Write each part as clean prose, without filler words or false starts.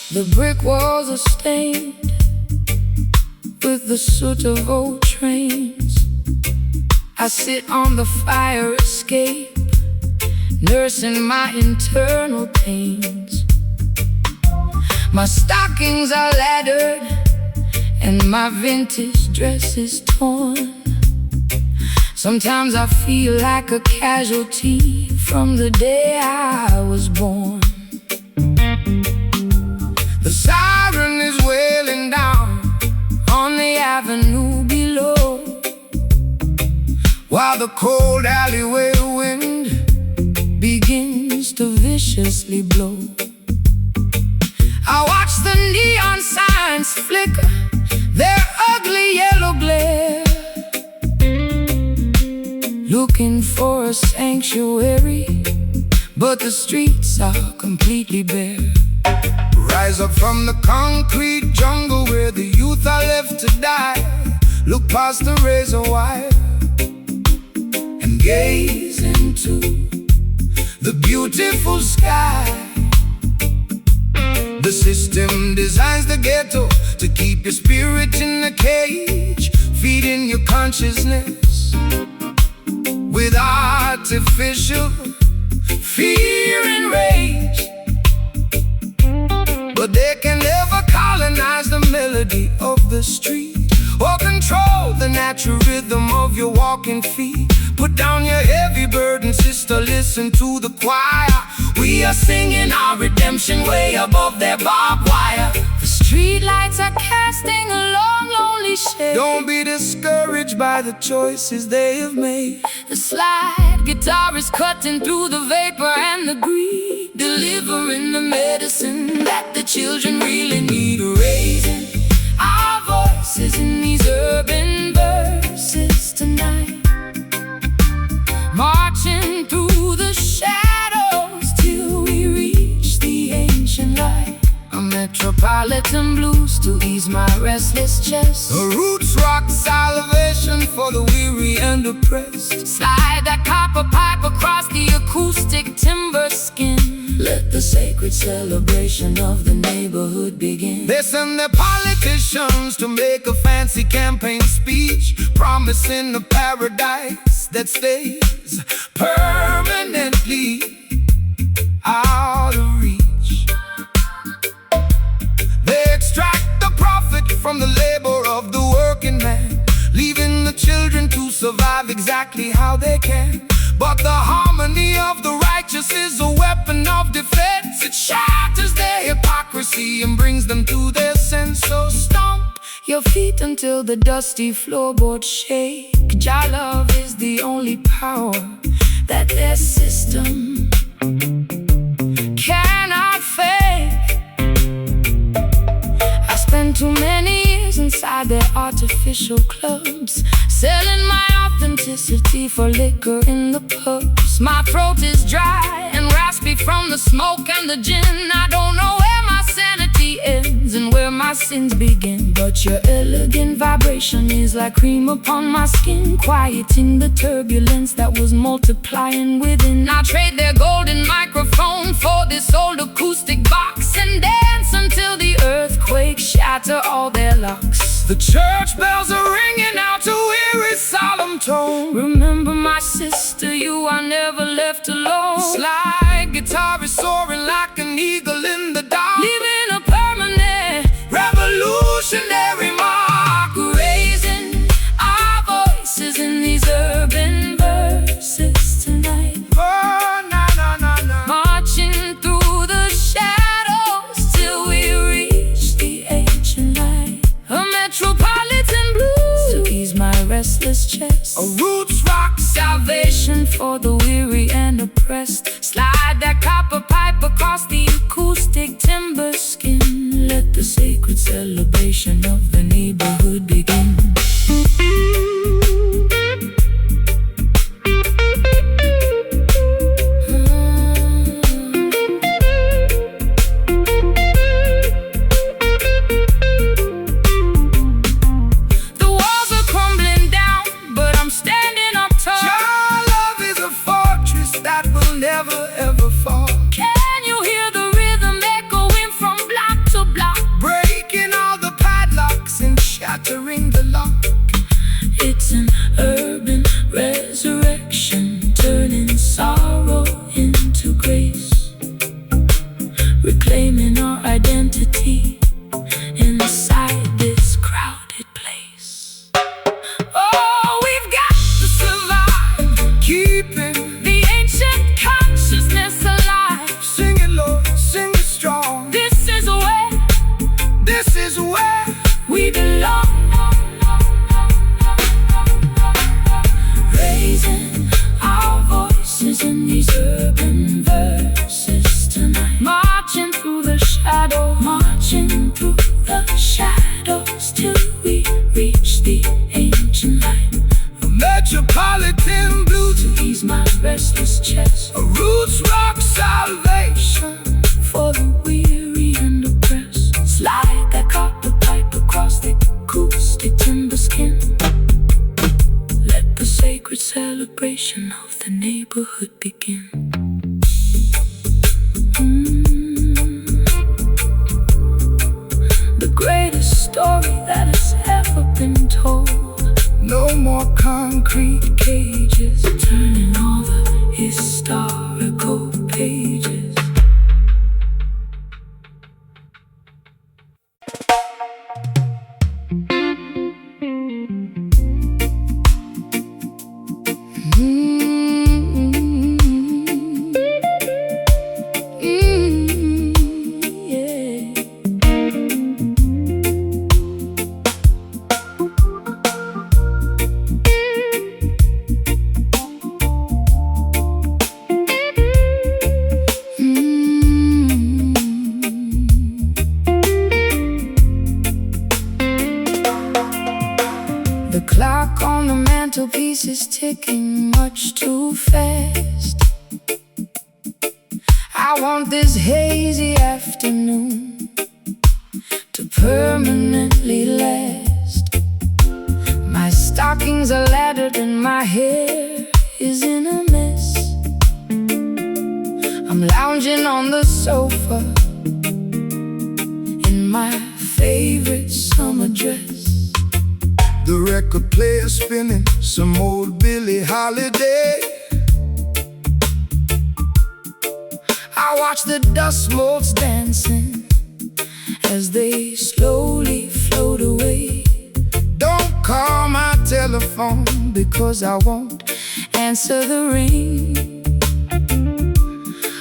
The brick walls are stained with the soot of old trains. I sit on the fire escape, nursing my internal pains. My stockings are laddered and my vintage dress is torn. Sometimes I feel like a casualty from the day I was born. The siren is wailing down on the avenue below, while the cold alleyway wind begins to viciously blow. I watch the neon signs flicker their ugly yellow glare, looking for a sanctuary, but the streets are completely bare. Rise up from the concrete jungle where the youth are left to die. Look past the razor wire and gaze into the beautiful sky. The system designs the ghetto to keep your spirit in a cage, feeding your consciousness with artificial fear and rage. But they can never colonize the melody of the street or control the natural rhythm of your walking feet. Put down your heavy burden, sister, listen to the choir. We are singing our redemption way above their barbed wire. The street lights are casting a long, lonely shade. Don't be discouraged by the choices they have made. The slide guitar is cutting through the vapor and the greed, delivering the medicine that the children really need. Raising our voices in these urban verses tonight, marching through the shadows till we reach the ancient light. A metropolitan blues to ease my restless chest. The roots rock salvation for the weary and oppressed. Slide that copper pipe across the acoustic timber skin. Let the sacred celebration of the neighborhood begin. They send their politicians to make a fancy campaign speech, promising a paradise that stays permanently out of reach. They extract the profit from the labor of the working man, leaving the children to survive exactly how they can. But the harmony of the righteous is a weapon of defense. It shatters their hypocrisy and brings them to their sense. So stomp your feet until the dusty floorboards shake. Jah love is the only power that their system cannot fake. I spent too many years inside their artificial clubs, selling my authenticity for liquor in the pubs. My throat is dry and raspy from the smoke and the gin. I don't know where my sanity ends and where my sins begin, but your elegant vibration is like cream upon my skin, quieting the turbulence that was multiplying within. I'll trade their golden microphone for this old acoustic box and dance until the earthquake shatter all their locks. The church bells are ringing out to weary solemn tone. Remember my sister, you are never left alone. Slide guitar is soaring like an eagle in the dark, leaving a permanent revolutionary mark. Raising our voices in these urban verses tonight. Oh, na na na na. Marching through the shadows till we reach the ancient light. A metropolitan sacred celebration of the neighborhood begin. Never ever fall. Can you hear the rhythm echoing from block to block? Breaking all the padlocks and shattering the lock. It's an urban resurrection, turning sorrow into grace, reclaiming our identity inside this crowded place. Oh, we've got to survive, Keeping the ancient consciousness alive. sing it low, sing it strong. This is where we belong. Raising our voices in these urban verses tonight. Marching through the shadows till we reach the ancient light. A metropolitan blues To ease my restless chest, a roots rock salvation. for the weary and oppressed. Slide that copper pipe across the acoustic timber skin. Let the sacred celebration of the neighborhood begin. The greatest story that has ever been told. No more concrete Cages turning all the historical pages. The clock on the mantelpiece is ticking much too fast. I want this hazy afternoon to permanently last. My stockings are laddered and my hair is in a mess. I'm lounging on the sofa in my favorite summer dress. The record player spinning some old Billie Holiday. I watch the dust motes dancing as they slowly float away. Don't call my telephone Because I won't answer the ring.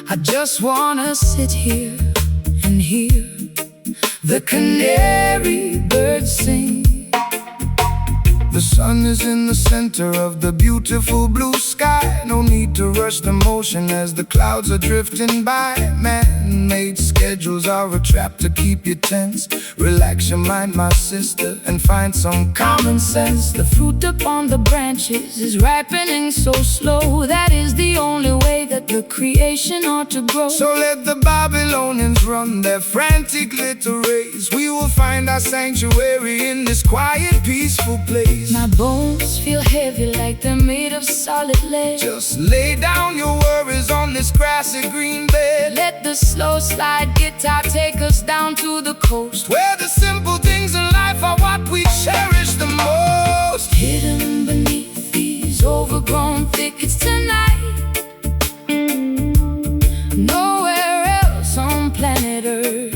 I just wanna sit here and hear the canary birds sing. The sun is in the center of the beautiful blue sky. No need to rush the motion as the clouds are drifting by. Man-made schedules are a trap to keep you tense. Relax your mind, my sister, and find some common sense. The fruit upon the branches is ripening so slow. That is the only way that the creation ought to grow. So let the Babylonians run their frantic little race. We will find our sanctuary in this quiet, peaceful place. My bones feel heavy like they're made of solid lead. Just lay down your worries on this grassy green bed. Let the slow slide guitar take us down to the coast, where the simple things in life are what we cherish the most. hidden beneath these overgrown thickets tonight. Nowhere else on planet Earth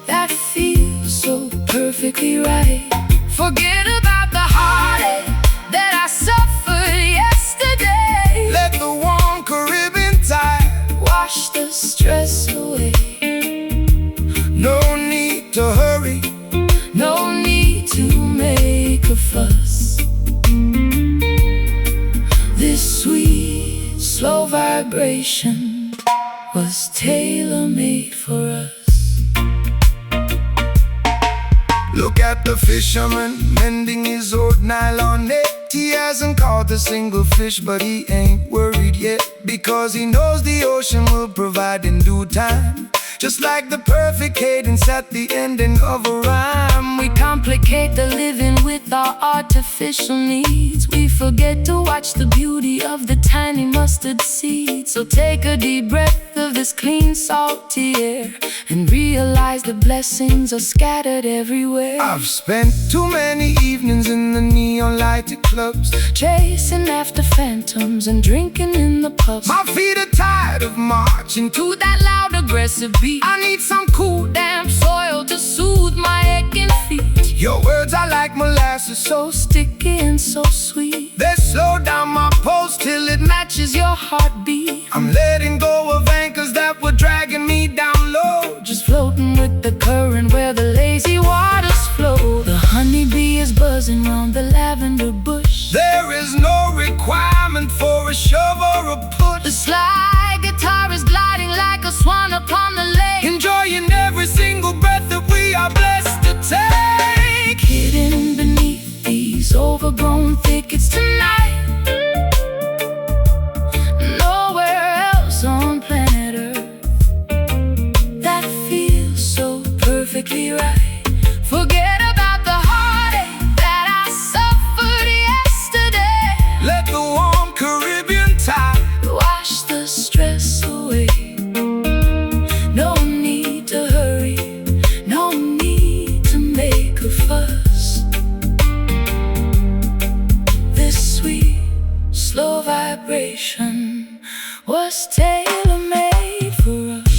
that feels so perfectly right. Forget about the heartache that I suffered yesterday. Let the warm Caribbean tide wash the stress away. No need to hurry, no need to make a fuss. This sweet, slow vibration was tailor-made for us. at the fisherman mending his old nylon net. He hasn't caught a single fish, but he ain't worried yet, because he knows the ocean will provide in due time. Just like the perfect cadence at the ending of a rhyme. We complicate the living with our artificial needs. We forget to watch the beauty of the tiny mustard seed. So take a deep breath of this clean, salty air and realize the blessings are scattered everywhere. I've spent too many evenings in the neon lighted clubs, chasing after phantoms and drinking in the pubs. My feet are tired of marching to that loud, aggressive beat. I need some cool, damp soil to soothe my aching feet. Your words are like molasses, so sticky and so sweet. They slow down my pulse till it matches your heartbeat. I'm letting go of anchors that were dragging me down low, just floating with the current where the lazy waters flow. The honeybee is buzzing round the lavender bush. There is no requirement for a shove or a push. The slide guitar is gliding like a swan upon the lake, enjoying every single breath that we are blessed to take. Hidden beneath these overgrown thickets tonight, nowhere else on planet Earth that feels so perfectly right. Forget about the heartache that I suffered yesterday. Let the warm Caribbean tide wash the stress away. No need to hurry, no need to make a fuss. This sweet, slow vibration was tailor-made for us.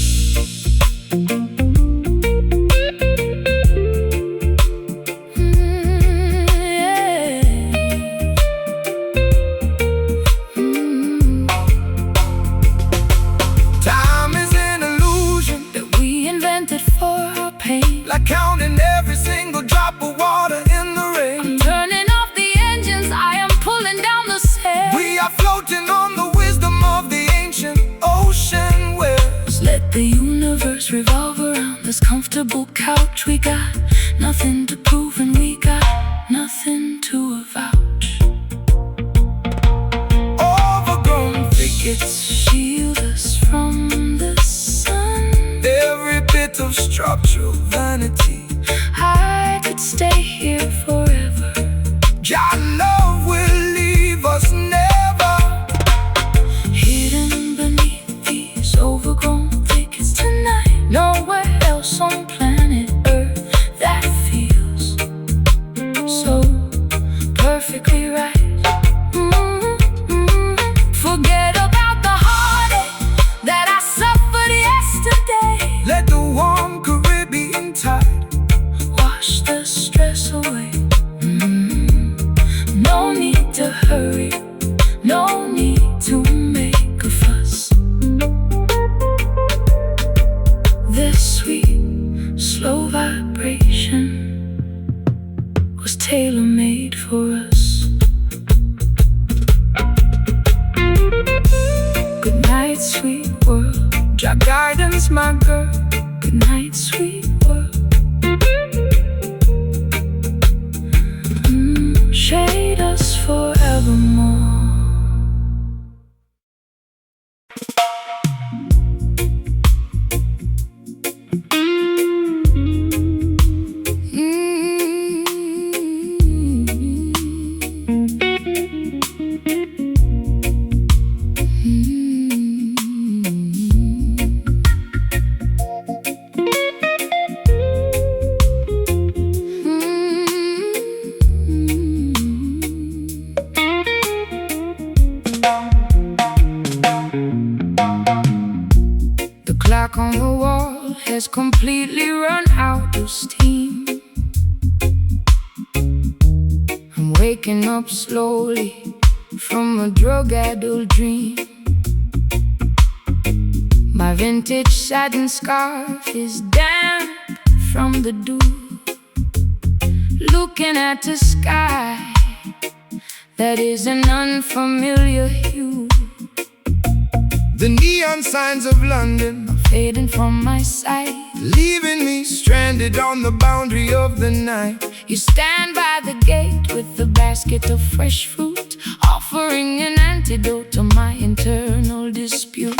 Like counting every single drop of water in the rain. I'm turning off the engines, I am pulling down the sails. We are floating on the wisdom of the ancient ocean waves. Let the universe revolve around this comfortable couch. We got nothing to prove and we got nothing to avouch. Overgrown thickets shield us from the sun. Every bit of structural vanity, I could stay here forever. Your love will leave us never. Hidden beneath these overgrown thickets tonight, nowhere else on planet Earth that feels so perfectly right. Forget about the heartache that I suffered yesterday. Let the warm Caribbean tide wash the stress away. No need to hurry, no need to make a fuss. This sweet, slow vibration was tailor-made for us. Good night, sweet world. Your guidance, my girl. Good night, sweet world. Shade us forevermore. clock on the wall has completely run out of steam. I'm waking up slowly from a drug-addled dream. My vintage satin scarf is damp from the dew, looking at the sky that is an unfamiliar hue. The neon signs of London are fading from my sight leaving me stranded on the boundary of the night. You stand by the gate with a basket of fresh fruit, offering an antidote to my internal dispute.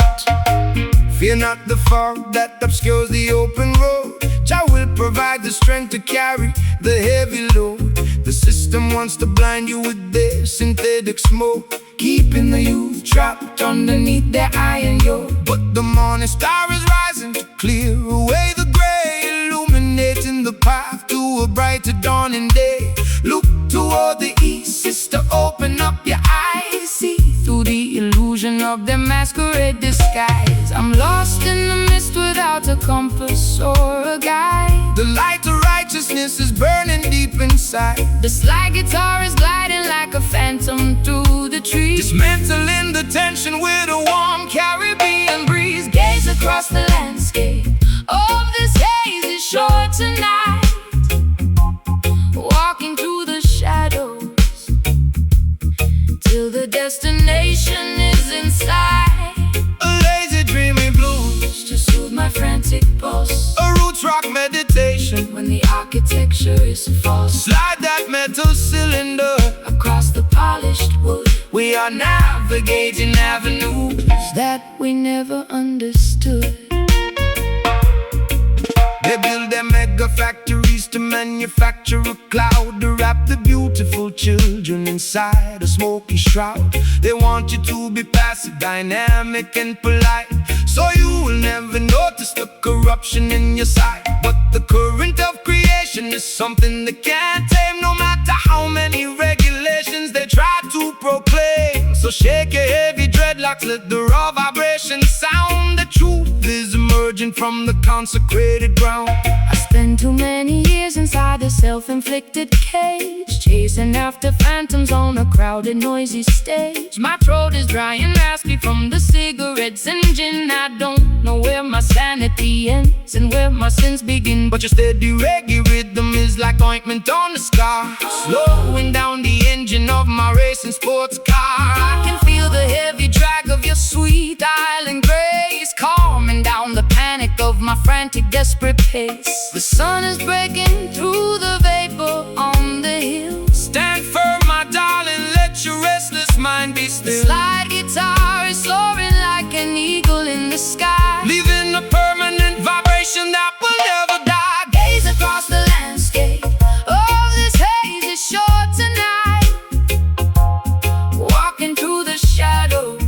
Fear not the fog that obscures the open road. Jah will provide the strength to carry the heavy load. The system wants to blind you with their synthetic smoke, keeping the youth trapped underneath their iron yoke. But the morning star is rising to clear away the gray, illuminating the path to a brighter dawning day. Look toward the east, sister, open up your eyes. See through the illusion of their masquerade disguise. I'm lost in the mist without a compass or a guide. The light of righteousness is burning deep inside. The slide guitar is gliding like a phantom through the trees, dismantling the tension with a warm Caribbean breeze. Gaze across the landscape of this hazy shore tonight, walking through the shadows till the destination is in sight. A lazy dreamy blues to soothe my frantic pulse, a roots rock meditation when the architecture is false. Slide that metal cylinder across the polished wood. We are navigating avenues that we never understood. They build their mega factories to manufacture a cloud, to wrap the beautiful children inside a smoky shroud. They want you to be passive, dynamic and polite, so you will never notice the corruption in your sight. But the current of creation is something they can't tame, no matter how many regulations they try to proclaim. So shake your heavy dreadlocks, let the raw vibration sound. The truth is emerging from the consecrated ground. I spent too many years inside a self-inflicted cage, chasing after phantoms on a crowded, noisy stage. My throat is dry and raspy from the cigarettes and gin. I don't know where my sanity ends and where my sins begin. But your steady reggae rhythm is like ointment on the scar, slowing down the engine of my racing sports car. I can feel the heavy drag of your sweet island grace, calming down the panic of my frantic, desperate pace. The sun is breaking through the vapor on the hill. Stand firm, my darling, let your restless mind be still. The slide guitar is soaring like an eagle in the sky, leaving a permanent vibration that will never die. Gaze across the landscape of this hazy shore tonight, walking through the shadows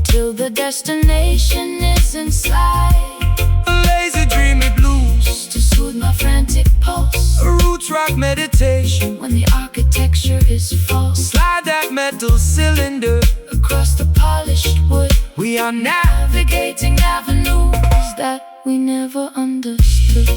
till the destination is in sight. A lazy dreamy blues to soothe my frantic pulse, a roots rock meditation when the architecture is false. Slide that metal cylinder across the polished wood. We are navigating avenues that we never understood.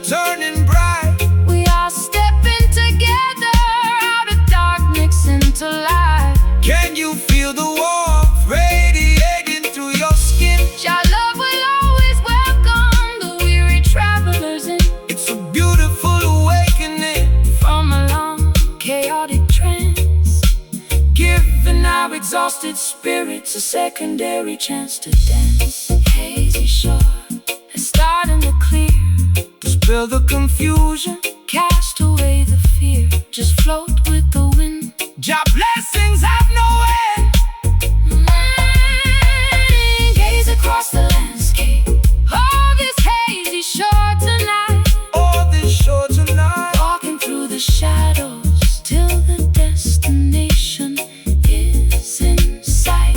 turning bright. We are stepping together out of darkness into light. Can you feel the warmth radiating through your skin? Your love will always welcome the weary travelers in. It's a beautiful awakening from a long, chaotic trance, giving our exhausted spirits a secondary chance to dance. Hazy shore is starting to clear. Dispel the confusion, cast away the fear, just float with the wind. Your blessings have no end. Gaze across the landscape, oh, this hazy shore tonight. Oh, this shore tonight. Walking through the shadows till the destination is in sight.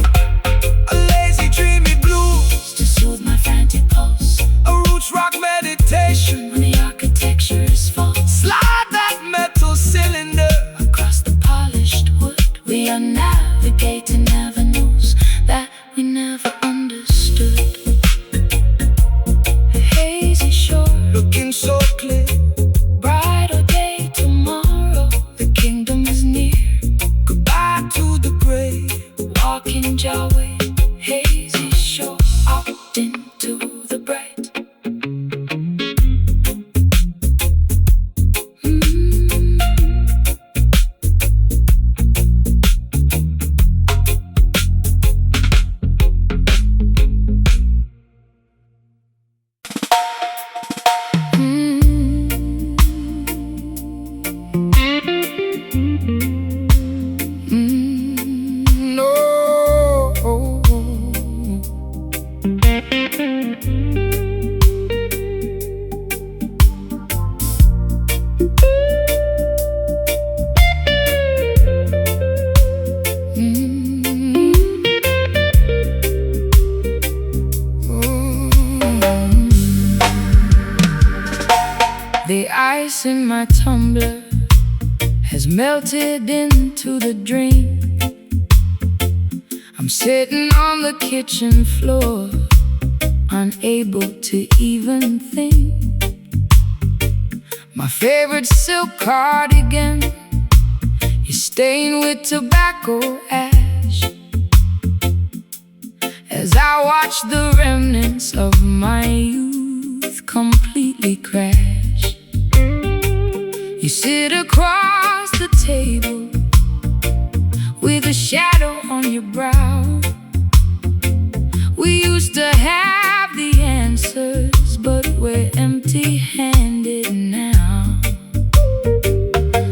A lazy, dreamy blues to soothe my frantic pulse. A roots rock meditation when the architecture is false. Slide that metal cylinder across the polished wood. We are navigating avenues that we never understood. A hazy shore, looking so clear. Brighter day tomorrow. The kingdom is near. Goodbye to the grave. Walking your way. hazy shore out into the bright. The ice in my tumbler has melted into the drink. I'm sitting on the kitchen floor, unable to even think. My favorite silk cardigan is stained with tobacco ash as I watch the remnants of my youth completely crash. You sit across the table with a shadow on your brow. We used to have the answers, but we're empty-handed now.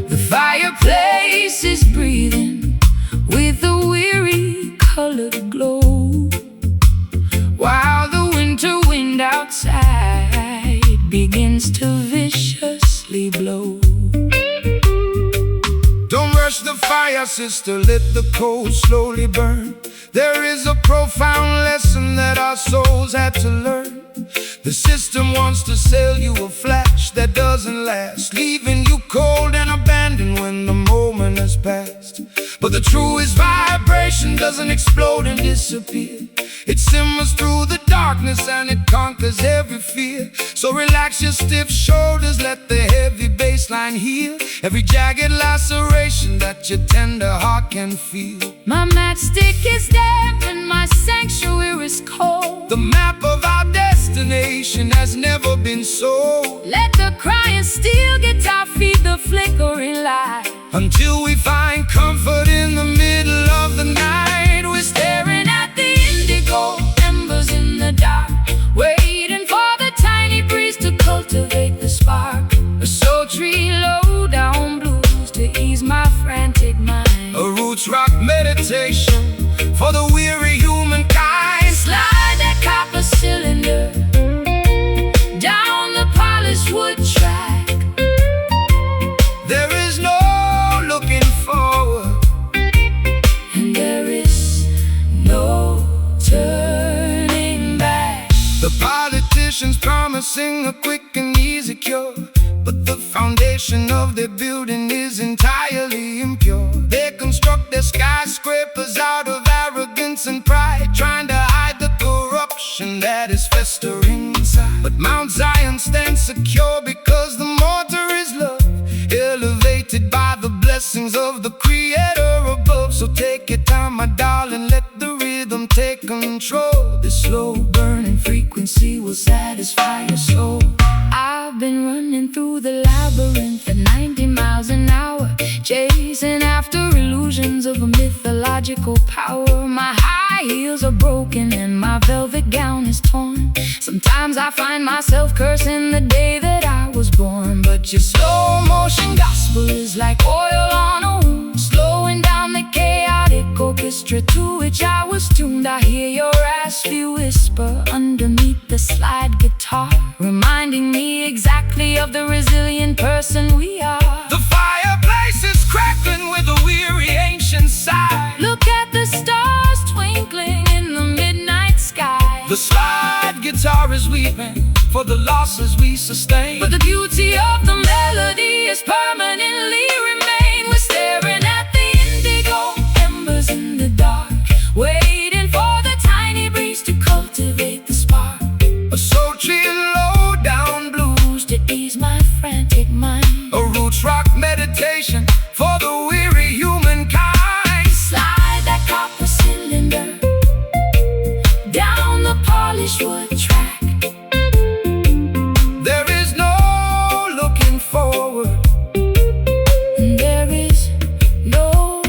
The fireplace is breathing with a weary colored glow, while the winter wind outside begins to viciously blow. Don't rush the fire, sister, let the coal slowly burn. There is a profound lesson that our souls had to learn. The system wants to sell you a flash that doesn't last, leaving you cold and abandoned when the moment has passed. But the truest vibration doesn't explode and disappear. It simmers through the darkness and it conquers every fear. So relax your stiff shoulders, let the heavy bass line heal every jagged laceration that your tender heart can feel. My matchstick is damp and my sanctuary is cold. The map of our destination has never been sold. Let the crying steel guitar feed the flickering light until we find comfort in the middle of the night. We're staring at the indigo embers in the dark, waiting for the tiny breeze to cultivate the spark. A sultry low-down blues to ease my frantic mind. A roots rock meditation for the weary humankind. Slide that copper cylinder down the polished wood track. There is no looking forward, and there is no turning back. The politicians promising a quick and easy cure, but the foundation of their building is entirely impure. They construct their skyscrapers out of arrogance and pride, trying to hide the corruption that is festering inside. But Mount Zion stands secure because the mortar is love, elevated by the blessings of the Creator above. So take your time, my darling, let the rhythm take control. This slow burning frequency will satisfy your soul. I've been running through the labyrinth at 90 miles an hour, chasing after illusions of a mythological power. My high heels are broken and my velvet gown is torn. Sometimes I find myself cursing the day that I was born. But your slow motion gospel is like oil on a wound, slowing down the chaotic orchestra to which I was tuned. I hear your raspy whisper underneath the slide guitar, reminding me exactly of the resilient person we are. The fireplace is crackling with a weary ancient sigh. Look at the stars twinkling in the midnight sky. The slide guitar is weeping for the losses we sustain, but the beauty of the melody is permanently remain. We're staring at the indigo embers in the dark, waiting for the tiny breeze to cultivate the spark. A sultry low-down blues to ease my frantic mind. A roots rock meditation for the weary humankind. Slide that copper cylinder polished wood track. There is no looking forward. There is no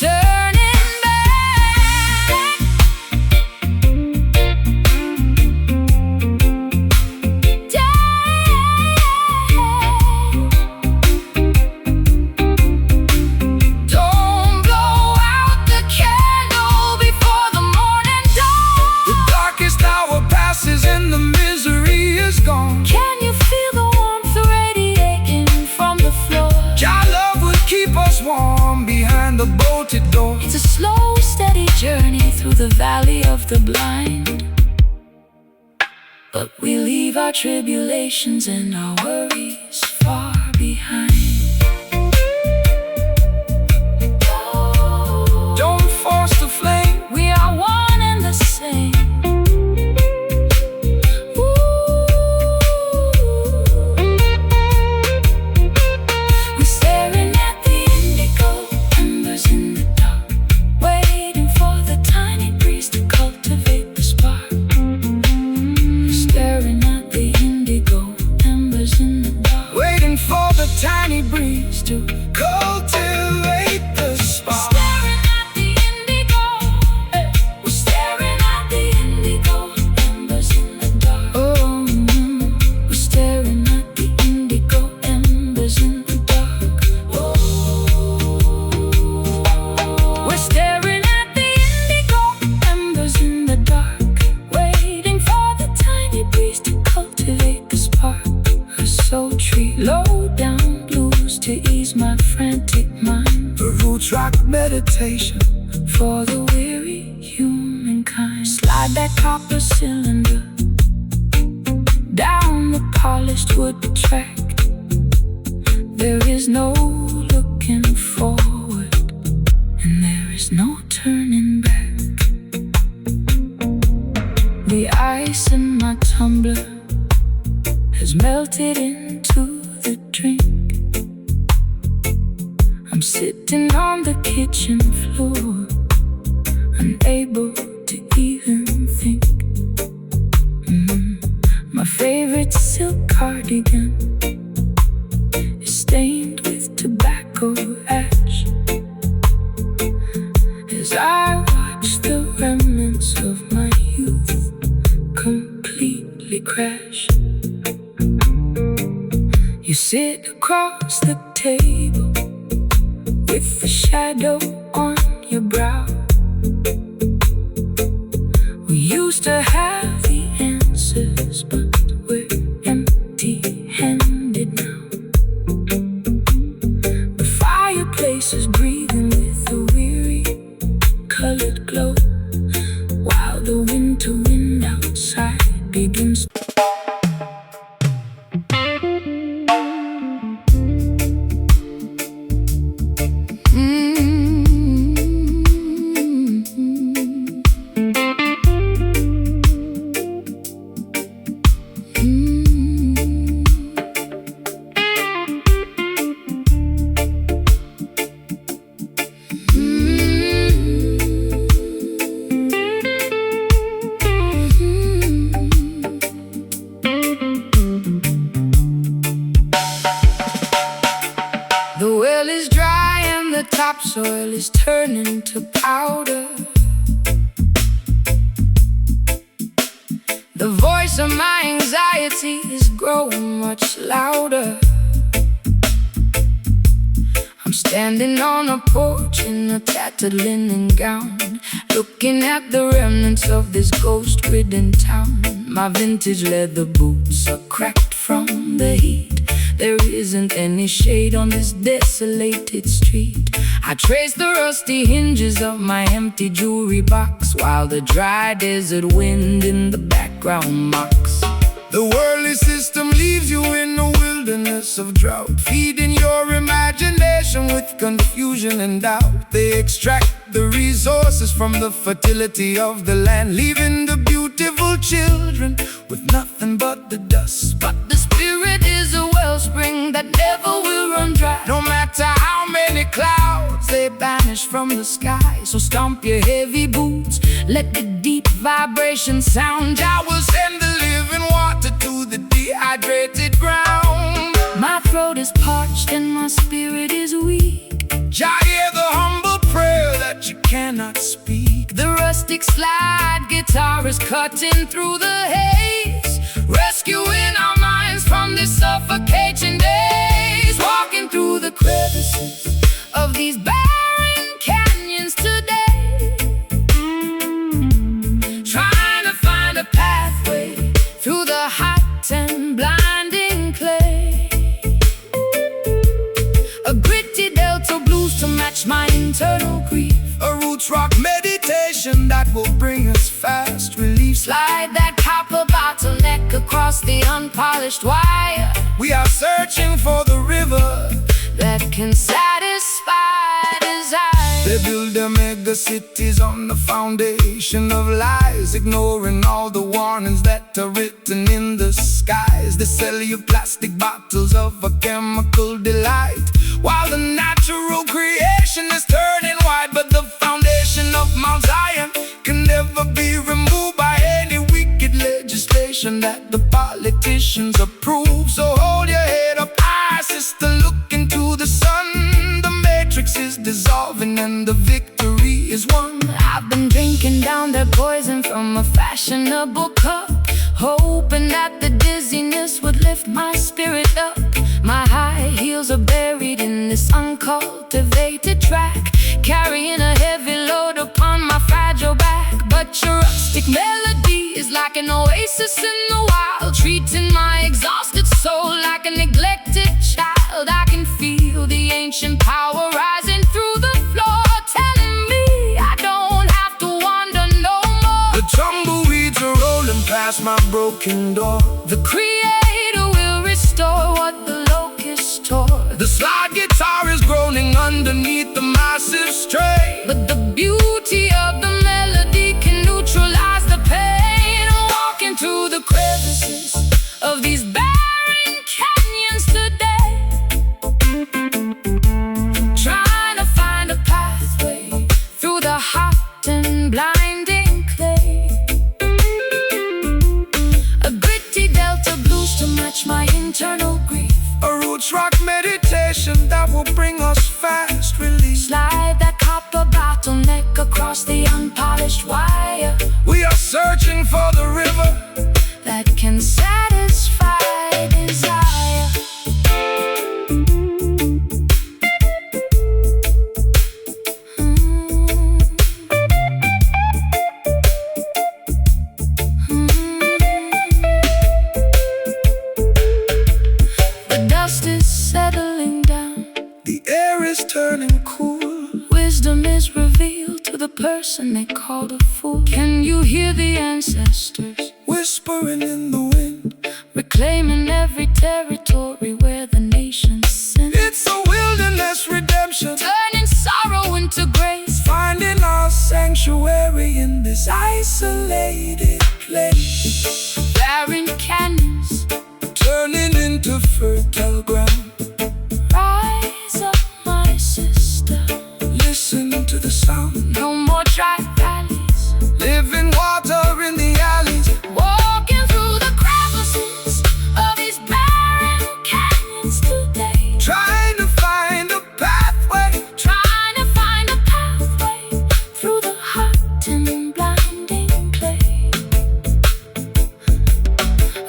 turning back. Don't blow out the candle before the morning dawn. The darkest hour passes and the misery is gone. Can you feel the warmth radiating from the floor? Your love would keep us warm behind the bolted door. It's a slow, steady journey through the valley of the blind. But we leave our tribulations and our worries far behind. Don't force the flame. We are one and the same. We're staring at the indigo embers in the dark, waiting for the tiny breeze to cultivate the spark. We're staring at the indigo embers in the dark, Waiting for the tiny breeze to cultivate the spark. staring at the indigo. We're staring at the indigo embers in the dark. Oh, we're staring at the indigo embers in the dark. We're staring at the indigo embers in the dark, waiting for the tiny breeze to cultivate the spark. A sultry, low down blues to ease my frantic mind, A roots rock meditation. for the weary humankind. Slide that copper cylinder down the polished wood track. There is no looking forward, and there is no turning back. The ice in my tumbler has melted into the drink. I'm sitting on the kitchen floor, unable to even think. My favorite silk cardigan is stained with tobacco ash as I watch the remnants of my youth completely crash. You sit across the table with the shadow on your brow. We used to have the answers, but we're empty-handed now. The fireplace is breathing with a weary colored glow, while the winter wind outside begins. The well is dry and the topsoil is turning to powder. The voice of my anxiety is growing much louder. I'm standing on a porch in a tattered linen gown, looking at the remnants of this ghost-ridden town. My vintage leather boots are cracked from the heat. There isn't any shade on this desolated street. I trace the rusty hinges of my empty jewelry box, while the dry desert wind in the background mocks. The worldly system leaves you in a wilderness of drought, feeding your imagination with confusion and doubt. They extract the resources from the fertility of the land, leaving the beautiful children with nothing but the dust. But the spirit is a wellspring that never will run dry. No matter how many clouds They banish from the sky. So stomp your heavy boots, let the deep vibration sound. I will send the living water to the dehydrated ground. My throat is parched and my spirit is weak. Jah hear the humble prayer that you cannot speak. The rustic slide guitar is cutting through the haze, rescuing our minds from this suffocating days. Walking through the crevices of these barren canyons today, trying to find a pathway through the hot and blinding clay. A gritty delta blues to match my internal grief. A roots rock meditation that will bring us fast relief. Slide that copper bottleneck across the unpolished wire. We are searching for the river that can satisfy desire. They build their mega cities on the foundation of lies, ignoring all the warnings that are written in the skies. They sell you plastic bottles of a chemical delight, while the natural creation is turning white. But the foundation of Mount Zion can never be removed by any wicked legislation that the politicians approve. So hold your head up high, sister, look into the sun. The matrix is dissolving and the victory is won. I've been drinking down their poison from a fashionable cup, hoping that the dizziness would lift my spirit up. My high heels are buried in this uncultivated track, carrying a heavy load upon my fragile back. But your rustic melody is like an oasis in the wild, treating my exhausted soul like a neglected child. I can feel the ancient power rising through the floor, telling me I don't have to wander no more. The tumbleweeds are rolling past my broken door. The Creator will restore what the locust tore. The slide guitar is groaning underneath the massive strain. But the beauty of the melody can neutralize the pain. Walking through the crevices of these barren canyons today, trying to find a pathway through the hot and blinding clay. A gritty delta blues to match my internal grief. A roots rock meditation that will bring us fast relief. Slide that copper bottleneck across the unpolished wire. We are searching for the river that can satisfy desire. The dust is settling down, the air is turning cool. Wisdom is revealed to the person they called a fool. Can you hear the ancestors whispering in the wind, reclaiming every territory where the nations sin? It's a wilderness redemption, turning sorrow into grace, finding our sanctuary in this isolated place. Barren canyons turning into fertile ground. Rise up, my sister, listen to the sound. No more dry valleys, living water in the alleys. Walking through the crevices of these barren canyons today, trying to find a pathway, trying to find a pathway through the hot and blinding clay.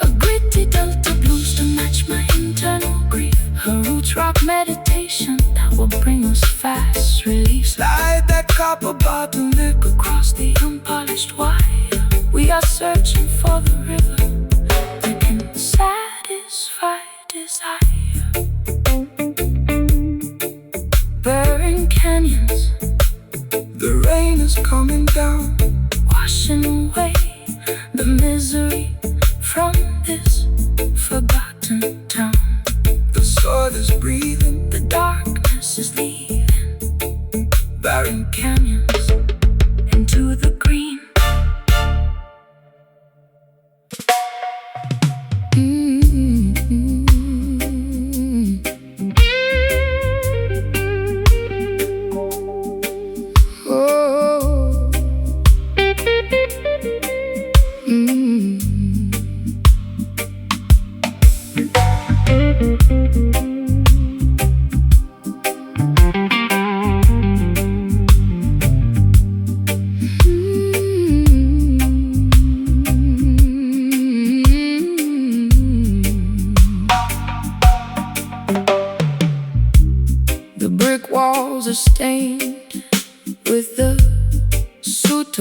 A gritty delta blues to match my internal grief. A roots rock meditation that will bring us fast relief. Slide that copper bottleneck across the unpolished wire. We are searching for the river that can satisfy desire. Burning canyons, the rain is coming down, washing away the misery from this forgotten town. The sword is breathing, the darkness is leaving. Barren canyons into the green. Oh.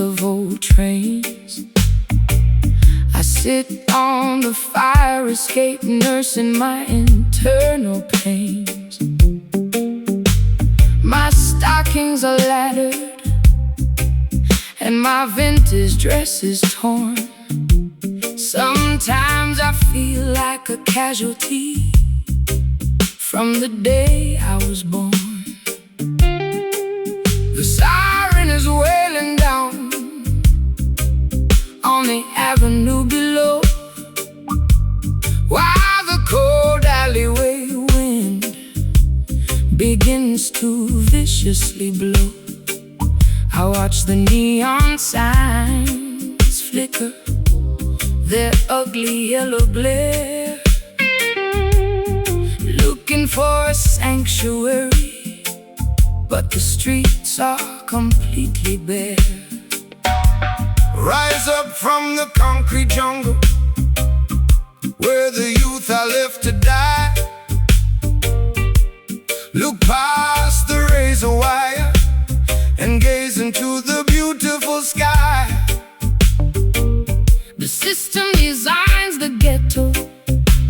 of old trains. I sit on the fire escape, nursing my internal pains. My stockings are laddered, and my vintage dress is torn. Sometimes I feel like a casualty from the day I was born. The siren is wailing down on the avenue below, while the cold alleyway wind begins to viciously blow. I watch the neon signs flicker their ugly yellow glare, looking for a sanctuary, but the streets are completely bare. Rise up from the concrete jungle, where the youth are left to die. Look past the razor wire and gaze into the beautiful sky. The system designs the ghetto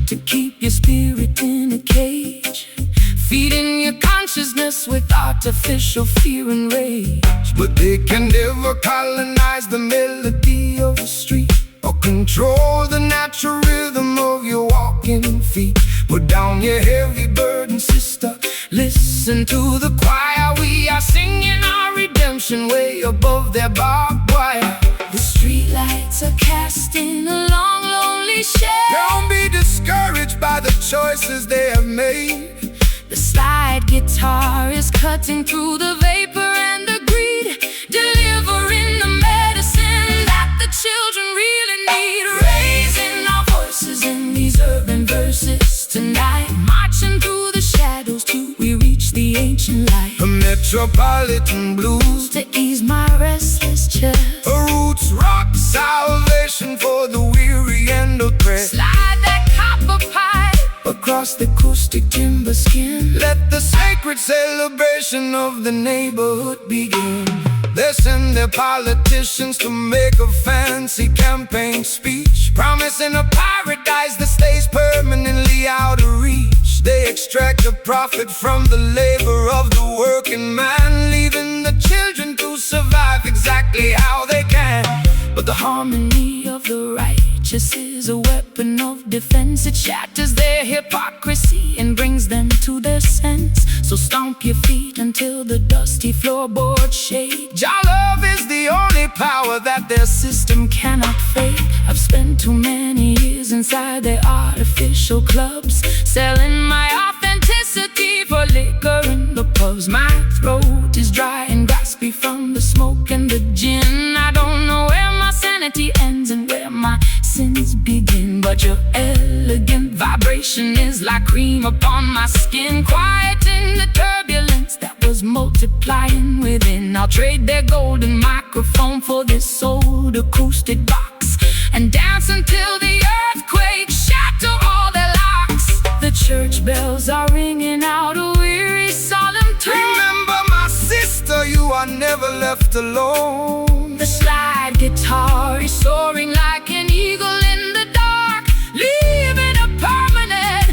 to keep your spirit in a cage, feeding your consciousness with artificial fear and rage. But they can never colonize the melody of the street, or control the natural rhythm of your walking feet. Put down your heavy burden, sister, listen to the choir. We are singing our redemption way above their barbed wire. The streetlights are casting a long, lonely shade. Don't be discouraged by the choices they have made. The slide guitar is cutting through the vapor and the greed, delivering the medicine that the children really need. Raising our voices in these urban verses tonight, marching through the shadows till we reach the ancient light. A metropolitan blues to ease my restless chest, a roots rock salvation for the weary and oppressed. Slide that copper pipe across the acoustic timber skin. Let the sacred celebration of the neighborhood begin. They send their politicians to make a fancy campaign speech, promising a paradise that stays permanently out of reach. They extract a profit from the labor of the working man, leaving the children to survive exactly how they can. But the harmony of the righteous is a weapon of defense. It shatters their hypocrisy and brings them to their sense. So stomp your feet until the dusty floorboards shake. Your love is the only power that their system Cannot fake. I've spent too many years inside their artificial clubs, selling my authenticity for liquor in the pubs. My throat is dry and gaspy from the smoke and the gin. I don't know where my sanity ends and where my sins begin, but your elegant vibration is like cream upon my skin, quieting the turbulence that was multiplying within. I'll trade their golden microphone for this old acoustic box, and dance until the earthquake shatter all their locks. The church bells are ringing out a weary solemn tone. Remember, my sister, you are never left alone. The slide guitar is soaring like an eagle in the dark, leaving a permanent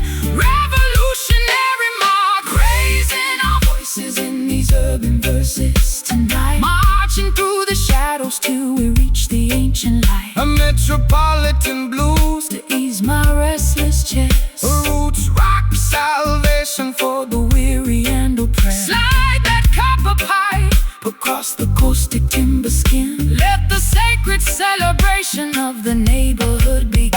revolutionary mark. Raising our voices in these urban verses tonight, marching through the shadows till we reach the ancient light. A metropolitan blues to ease my restless chest, a roots rock salvation for the weary and oppressed. Slide that copper pipe across the acoustic timber skin. Let the sacred celebration of the neighborhood begin.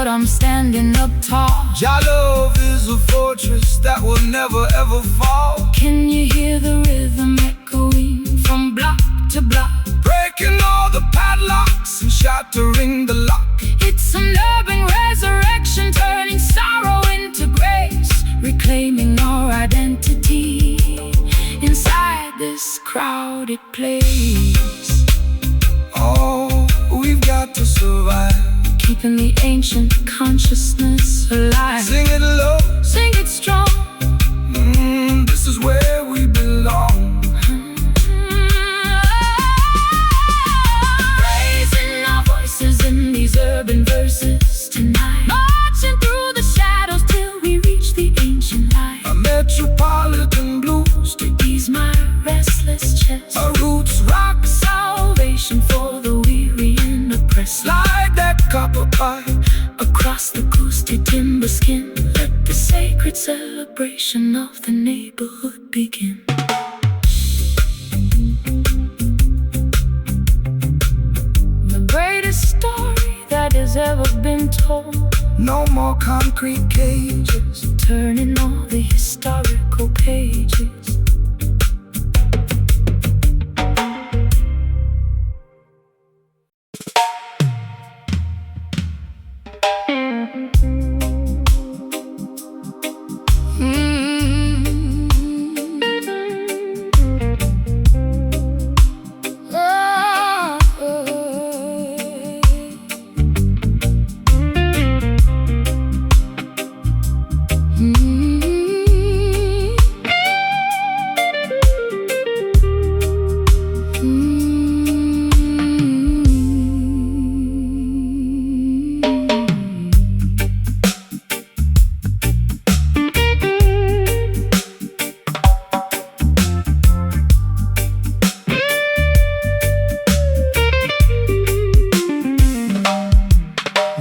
I'm standing up tall. Your love is a fortress that will never ever fall. Can you hear the rhythm echoing from block to block, breaking all the padlocks and shattering the lock? It's an urban resurrection, turning sorrow into grace, reclaiming our identity this crowded place. Oh, we've got to survive, keeping the ancient consciousness alive. sing it low, Sing it strong. this is where we belong. Raising our voices in these urban verses tonight, marching through the shadows till we reach the ancient light. A metropolitan blues to Ease my restless chest, our roots rock salvation for the weary and oppressed. slide that copper pipe. Across the ghosty timber skin, let the sacred celebration of the neighborhood begin. The greatest story that has ever been told, No more concrete cages, turning all the historical pages.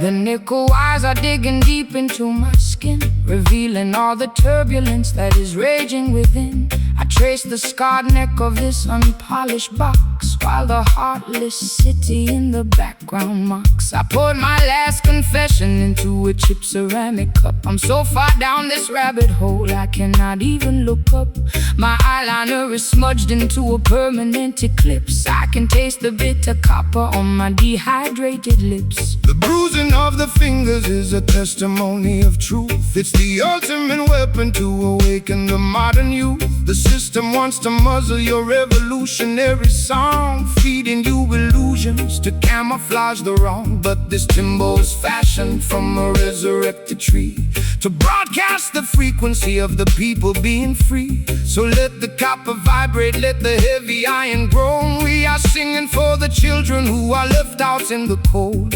The nickel wires are digging deep into my skin, revealing all the turbulence that is raging within. I trace the scarred neck of this unpolished box, while the heartless city in the background mocks. I poured my last confession into a chipped ceramic cup. I'm so far down this rabbit hole I cannot even look up. My eyeliner is smudged into a permanent eclipse. I can taste the bitter copper on my dehydrated lips. the bruising of the fingers is a testimony of truth. It's the ultimate weapon to awaken the modern youth. The system wants to muzzle your revolutionary song, feeding you illusions to camouflage the wrong. But this timbo's fashioned from a resurrected tree to broadcast the frequency of the people being free. So let the copper vibrate, let the heavy iron groan. We are singing for the children who are left out in the cold.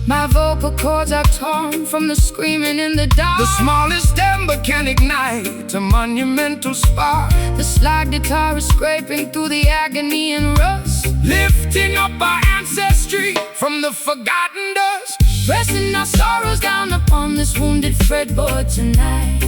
My vocal cords are torn from the screaming in the dark. The smallest ember can ignite a monumental spark. The slide guitar is scraping through the agony and rust, Lifting up our ancestry from the forgotten dust. pressing our sorrows down upon this wounded fretboard tonight.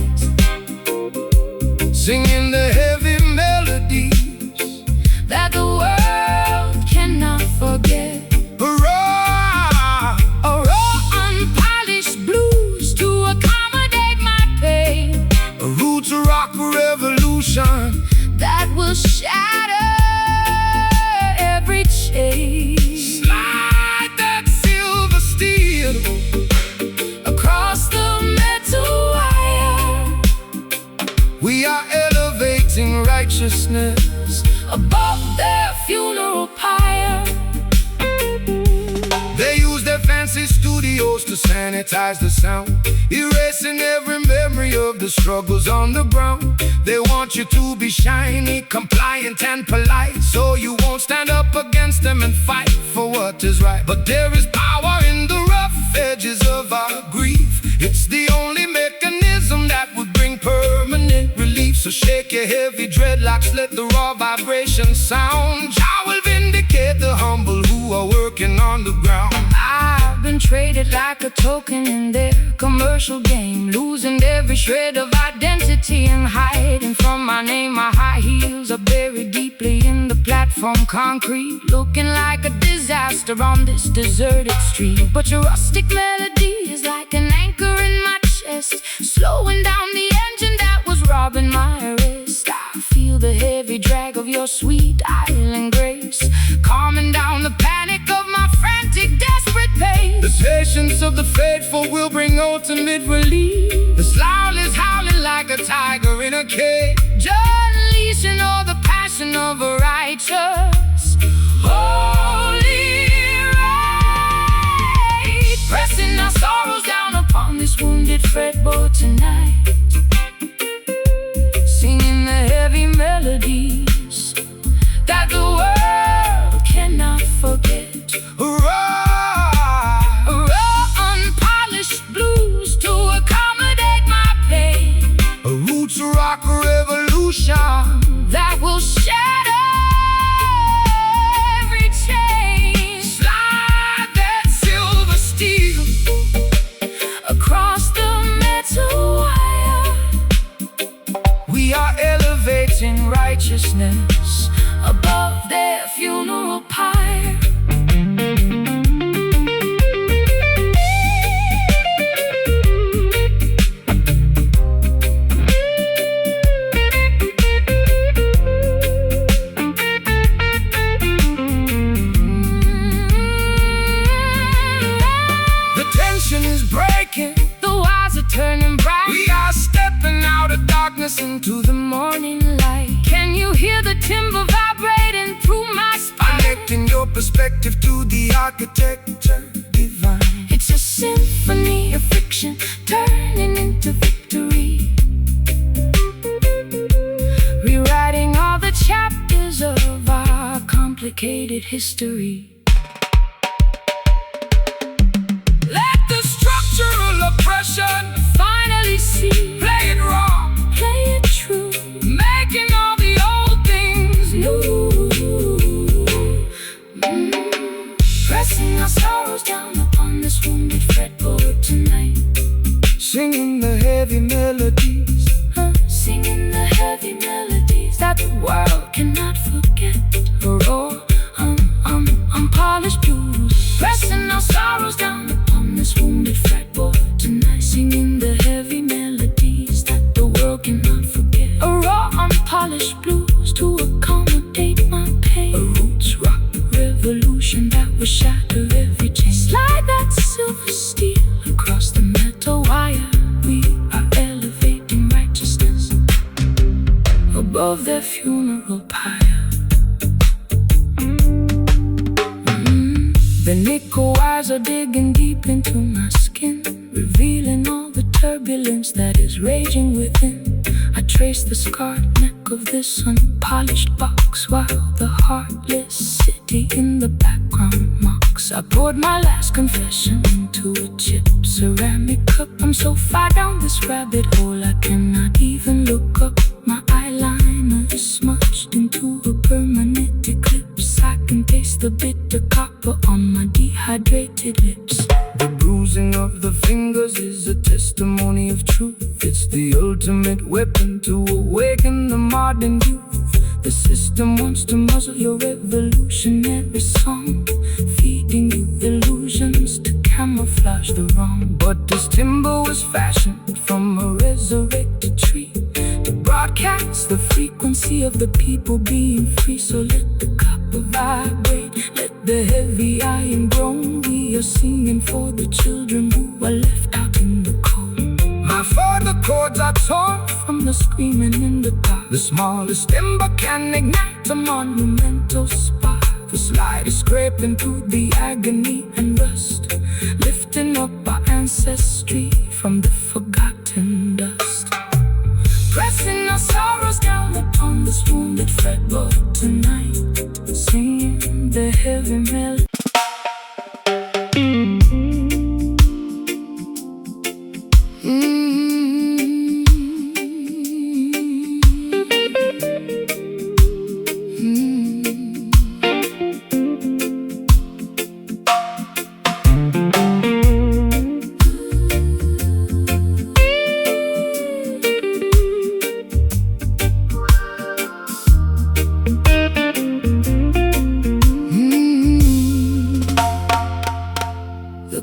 Singing the heavy melodies That the world cannot forget. Hurrah! A raw, unpolished blues to accommodate my pain, A roots rock revolution. that will shatter every chain. Slide that silver steel Across the metal wire, we are elevating righteousness above their funeral pyre. They use their fancy studios to sanitize the sound, erasing every memory of the struggles on the ground. They want you to be shiny, compliant and polite, so you won't stand up against them and fight for what is right. But there is power in the rough edges of our grief. It's the only mechanism that would bring permanent relief. So shake your heavy dreadlocks, let the raw vibration sound. Jah will vindicate the humble who are working on the ground. I've been traded like a token in their commercial game, losing every shred of identity and hiding from my name. My high heels are buried deeply in the platform concrete, looking like a disaster on this deserted street. But your rustic melody is like an anchor in my chest, slowing down the engine that was robbing my rest. I feel the heavy drag of your sweet island grace, calming down the panic of my frantic, desperate pace. The patience of the faithful will bring ultimate relief. The loud is howling like a tiger in a cage, Unleashing all the passion tonight, singing the heavy melodies that the world cannot forget. Raw, unpolished blues to accommodate my pain. A roots rock revolution That will shatter every chain. slide that silver steel Across the metal wire, we are elevating righteousness above their funeral pyre. The tension is breaking, The wires are turning bright. we are stepping out of darkness into the Morning light. Can you hear the timber vibrating through my spine? connecting your perspective to the architecture divine. It's a symphony of fiction turning into victory, rewriting all the chapters of our complicated history. Let the structural oppression Finally see, play it raw, play it true, making all the old things new. pressing our sorrows down upon this wounded fretboard tonight, Singing the heavy melodies singing the heavy melodies that the world cannot forget. Raw, unpolished blues, pressing our sorrows down upon this wounded fretboard tonight, singing the heavy melodies that the world cannot forget. A raw, unpolished blues to accommodate my pain. A roots rock Revolution that will shatter every chain. Slide that silver steel across the metal wire. We are elevating righteousness above their funeral pyre. The nickel wires are digging deep into my skin, revealing all the turbulence that is raging within. I trace the scarred neck of this unpolished box, while the heartless city in the background mocks. I poured my last confession into a chipped ceramic cup. I'm so far down this rabbit hole I cannot even look up. My eyeliner is smudged into a permanent eclipse. I can taste the bitter copper on my dehydrated lips. The bruising of the fingers is a testimony of truth. It's the ultimate weapon to awaken the modern youth. The system wants to muzzle your revolutionary song, feeding you illusions to camouflage the wrong. But this timber was fashioned from a resurrected tree to broadcast the frequency of the people being free. So let the copper vibrate, let the heavy iron groan. We are singing for the children who are left out in the cold. My further chords are torn From the screaming in the dark, The smallest ember can ignite a monumental spark. The slide is scraping through the agony and rust, Lifting up our ancestry from the forgotten dust, pressing our sorrows down upon this wounded fretboard tonight, singing the heavy melody.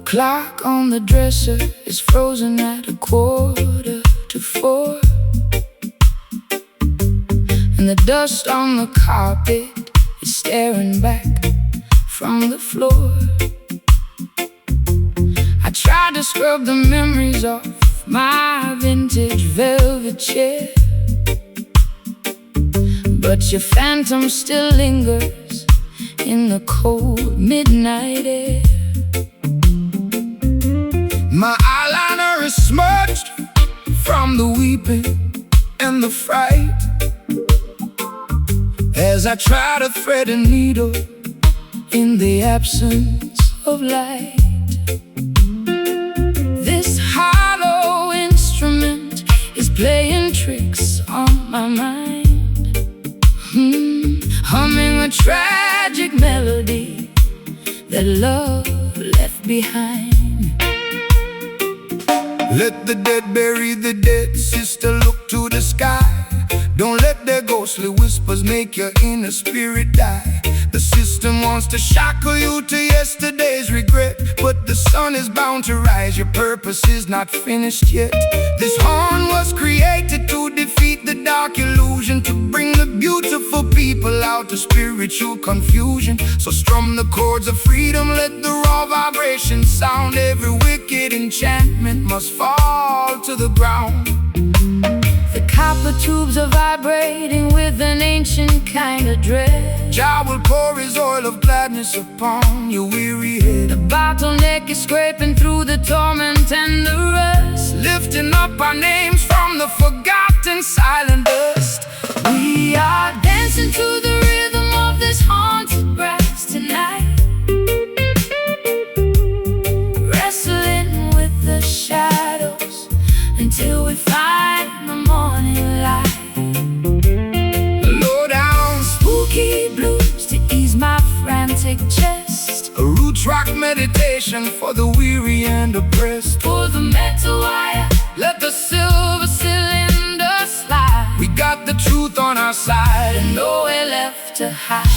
clock on the dresser is frozen at 3:45, and the dust on the carpet is staring back from the floor. I tried to scrub the memories off my vintage velvet chair, but your phantom still lingers in the cold midnight air. My eyeliner is smudged from the weeping and the fright, as I try to thread a needle in the absence of light. This hollow instrument is playing tricks on my mind, humming a tragic melody that love left behind. Let the dead bury the dead, sister, look to the sky. Don't let their ghostly whispers make your inner spirit die. The system wants to shackle you to yesterday's regret, but the sun is bound to rise, your purpose is not finished yet. This horn was created to defeat the dark illusion, to bring the beautiful people out of spiritual confusion. So strum the chords of freedom, let the raw vibration sound. Every wicked enchantment must fall to the ground. The copper tubes are vibrating with an ancient kind of dread. Jah will pour his oil of gladness upon your weary head. The bottleneck is scraping through the torment and the rust, lifting up our names from the forgotten silent dust. We are dancing to the rhythm of this haunted brass tonight, wrestling with the shadows until we find the morning light. Low down spooky blues to ease my frantic chest, a roots rock meditation for the weary and oppressed. Pull the metal wire, let the silver cylinder slide. We got the truth on our side and nowhere left to hide.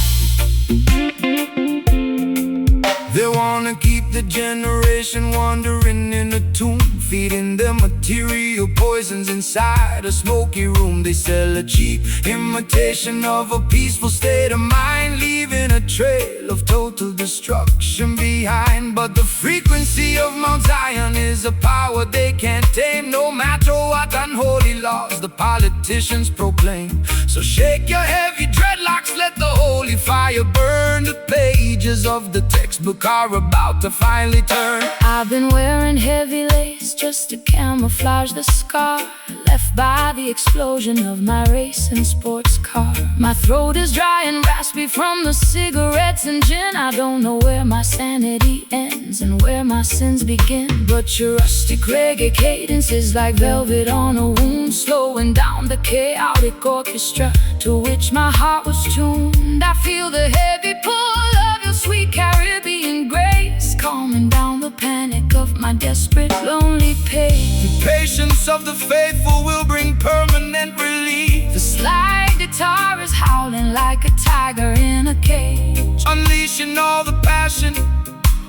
They wanna keep the generation wandering in a tomb, feeding them material poisons inside a smoky room. They sell a cheap imitation of a peaceful state of mind, leaving a trail of total destruction behind. But the frequency of Mount Zion is a power they can't tame, no matter what unholy laws the politicians proclaim. So shake your heavy dreadlocks, let the holy fire burn. The pages of the textbook are about to finally turn. I've been wearing heavy lace just to camouflage the scar left by the explosion of my racing sports car. My throat is dry and raspy from the cigarettes and gin. I don't know where my sanity ends and where my sins begin, but your rustic reggae cadence is like velvet on a wound, slowing down the chaotic orchestra to which my heart was tuned. I feel the heavy pull of your sweet Caribbean grace, calming down the panic of my desperate, lonely pain. The patience of the faithful will bring permanent relief. The slide guitar is howling like a tiger in a cage, unleashing all the passion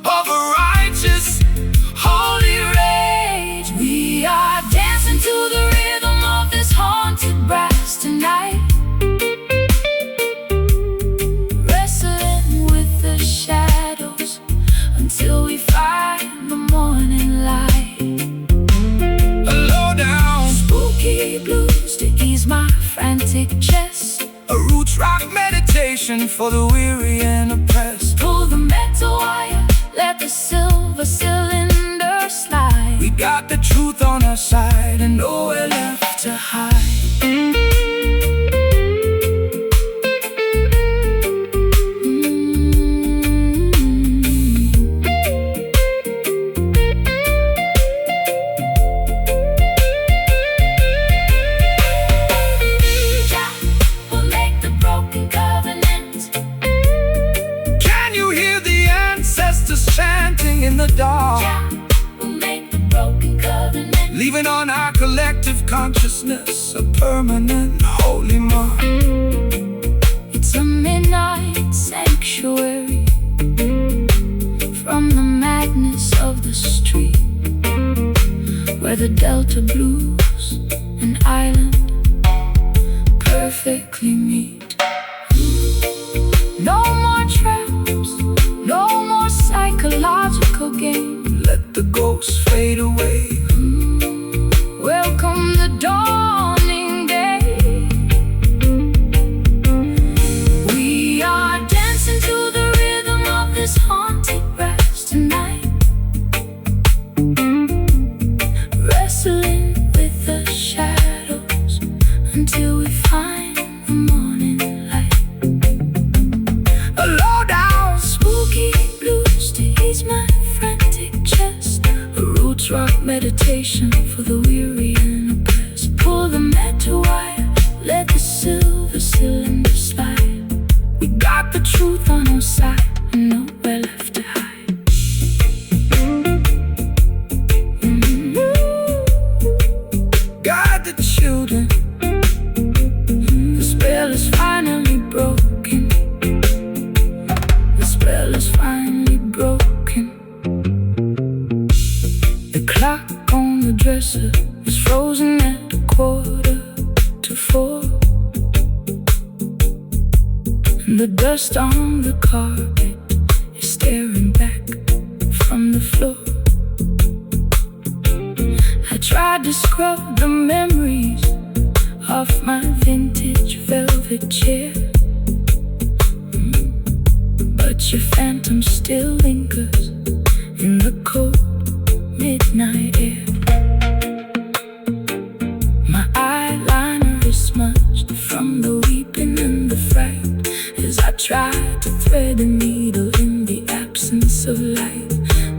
of a righteous, holy rage. We are dancing to the rhythm of this haunted brass tonight, wrestling with the shadows until we find the morning light. Low down spooky blues to ease my frantic chest, a roots rock meditation for the weary and oppressed. Pull the metal wire, let the silver cylinder slide. We got the truth on our side and nowhere left to hide. Chanting in the dark, Jah will make the broken covenant, leaving on our collective consciousness a permanent holy mark. It's a midnight sanctuary from the madness of the street, where the Delta blues and island perfectly meet. No more traps, no more psychological game. Let the ghosts fade away. Welcome the dawning day. We are dancing to the rhythm of this haunted brass tonight, wrestling with the The dust on the carpet is staring back from the floor. I tried to scrub the memories off my vintage velvet chair, but your phantom still lingers in the cold midnight air. My eyeliner is smudged from the weeping and the fright as I try to thread a needle in the absence of light.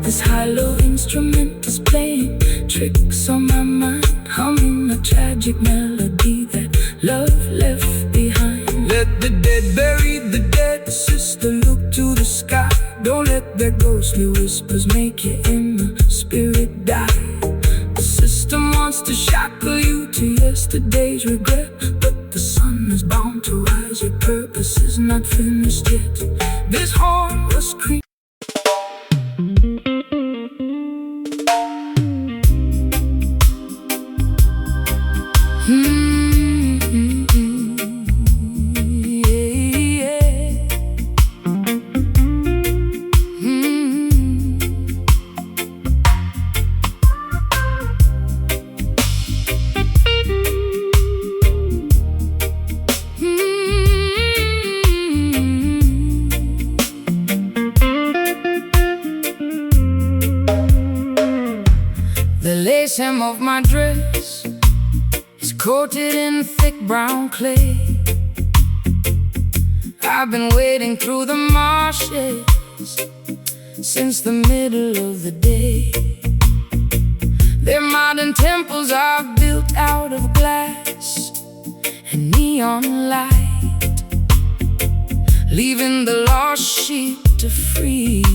This hollow instrument is playing tricks on my mind, humming a tragic melody that love left behind. Let the dead bury the dead, sister, look to the sky. Don't let their ghostly whispers make your inner spirit die. The system wants to shackle you to yesterday's regret, but the sun is bound to rise. Your purpose is not finished yet. This horn was creepy. The lace hem of my dress is coated in thick brown clay. I've been wading through the marshes since the middle of the day. Their modern temples are built out of glass and neon light, leaving the lost sheep to freeze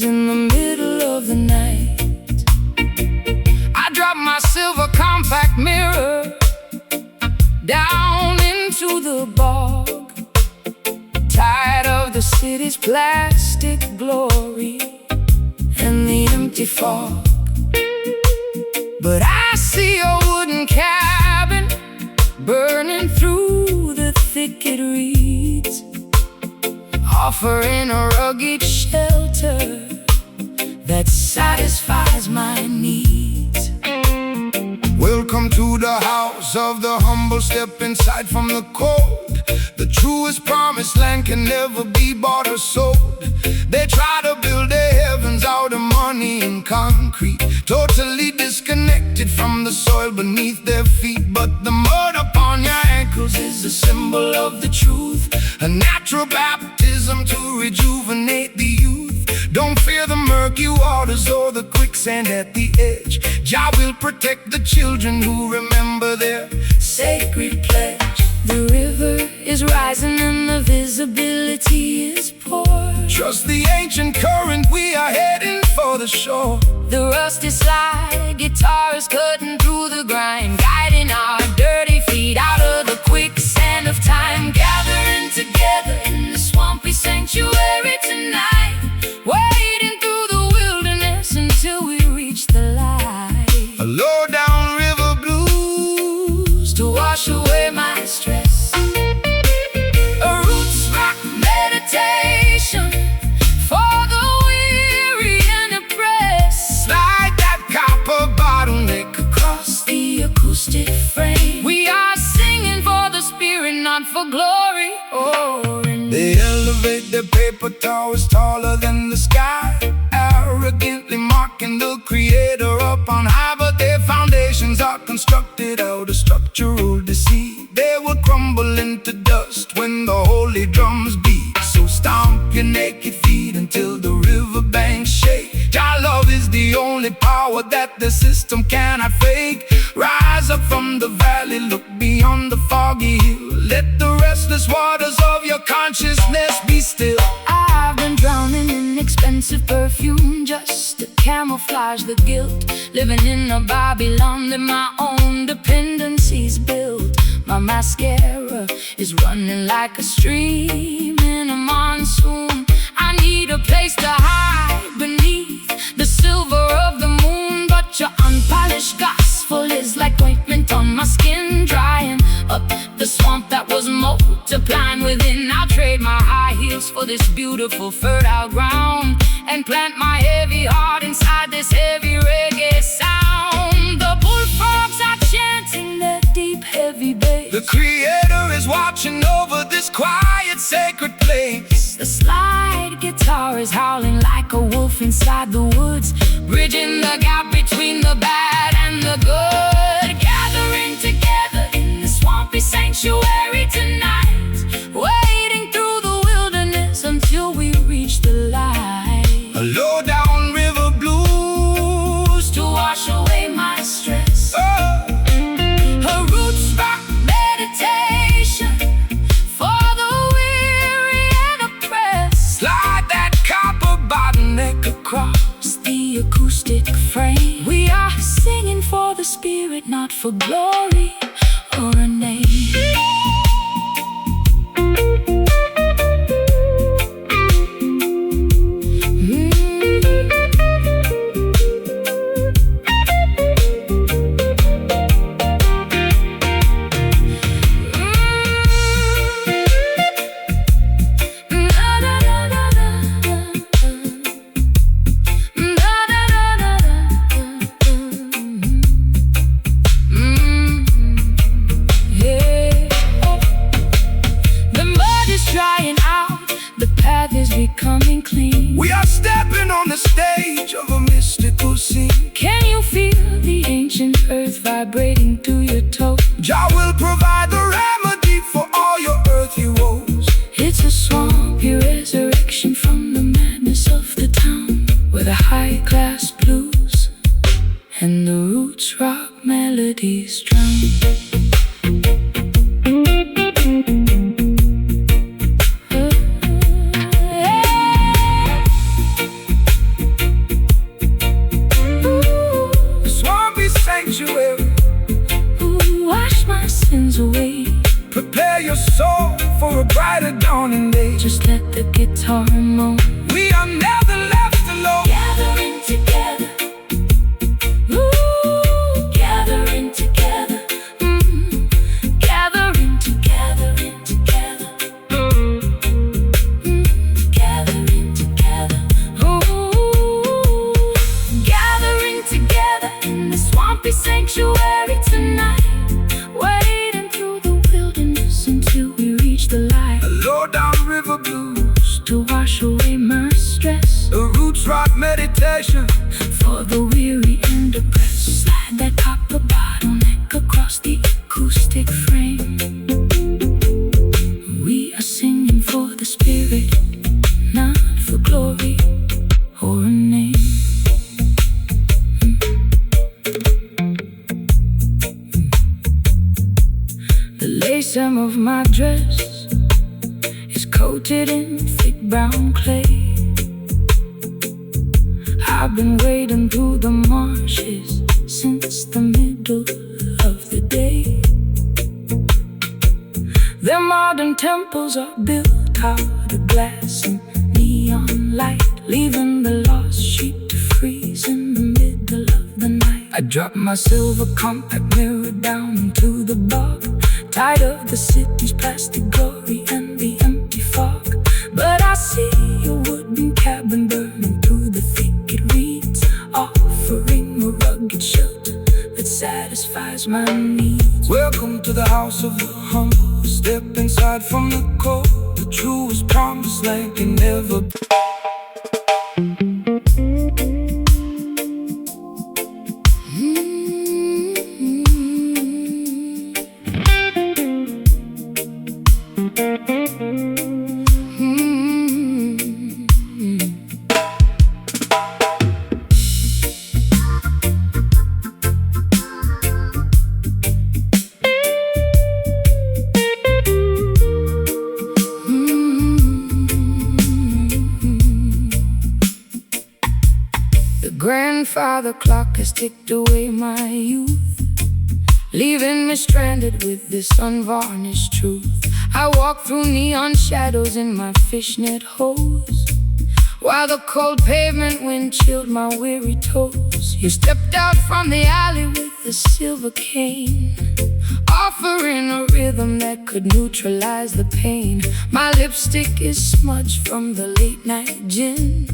in the middle of the night. I dropped my silver compact mirror down into the bog, tired of the city's plastic glory and the empty fog. But I see a wooden cabin burning through the thicket reeds, offering a rugged shelter that satisfies my needs. Welcome to the house of the humble. Step inside from the cold. The truest promised land can never be bought or sold. They try to build their heavens out of money and concrete, totally disconnected from the soil beneath their feet. But the mud upon your ankles is a symbol of the truth, a natural baptism to rejuvenate the youth. Don't fear the murky waters or the quicksand at the edge. Jah will protect the children who remember their sacred pledge. The river is rising and the visibility is poor. Trust the ancient current, we are heading for the shore. The rusty slide guitar is cutting through the grime, guiding our dirty feet out of the quicksand of time. Gathering together in the swampy sanctuary tonight, wading through the wilderness until we reach the light. A low down river blues to wash away my stress, a roots rock meditation for the weary and oppressed. Slide that copper bottleneck Across the acoustic frame, we are singing for the spirit, not for glory or in. They elevate their paper towers taller than the sky, arrogantly mocking the creator up on high. But their foundations are constructed out of structural deceit. They will crumble into dust when the holy drums beat. So stomp your naked feet until the riverbanks shake. Jah love is the only power that the system cannot fake. Rise up from the valley, look beyond the foggy hill. Let the restless waters of your consciousness be still. I've been drowning in expensive perfume just to camouflage the guilt, living in a Babylon that my own dependencies built. My mascara is running like a stream in a monsoon. I need a place to hide beneath the silver of the moon. But your unpolished gospel is like ointment on my skin, drying up the swamp that was multiplying within. I'll trade my high heels for this beautiful fertile ground, and plant my heavy heart inside this heavy reggae sound. The bullfrogs are chanting their deep, heavy bass. The Creator is watching over this quiet, sacred place. The slide guitar is howling like a wolf inside the woods, bridging the gap between the bad and the good. Gathering together in the swampy sanctuary tonight, wading through the wilderness until we reach the light. A low down river blues to wash away my stress. Her roots rock meditation for the weary and oppressed. Slide that copper bottleneck Across the acoustic frame, we are singing for the spirit, not for glory or a name. Becoming clean. We are stepping on the stage of a mystical scene. Can you feel the ancient earth vibrating through your toes? Jah will provide the remedy for all your earthly woes. It's a swampy resurrection from the madness of the town, where the high-class blues and the roots rock melodies drown. Wash my sins away. Prepare your soul for a brighter dawning day. Just let the guitar moan. We are never left alone. Gathering together. Ooh, gathering together. Gathering together, together. Gathering together. Ooh, gathering together in the swampy sanctuary tonight, wading through the wilderness until we reach the light. A low down river blues to wash away my stress. The roots rock meditation for the weary and depressed. Slide that copper bottleneck across the acoustic frame. We are singing for the spirit, not for glory or a name. The lace hem of my dress is coated in thick brown clay. I've been wading through the marshes since the middle of the day. Their modern temples are built out of glass and neon light, leaving the lost sheep to freeze in the middle of the night. I drop my silver compact mirror down into the bog, tired of the city's plastic glory and the empty fog. But I see a wooden cabin burning through the thick. It reads, offering a rugged shelter that satisfies my needs. Welcome to the house of the humble. Step inside from the cold. The truest promised land can never be. Grandfather clock has ticked away my youth, leaving me stranded with this unvarnished truth. I walk through neon shadows in my fishnet hose, while the cold pavement wind chilled my weary toes. You stepped out from the alley with the silver cane, offering a rhythm that could neutralize the pain. My lipstick is smudged from the late night gin,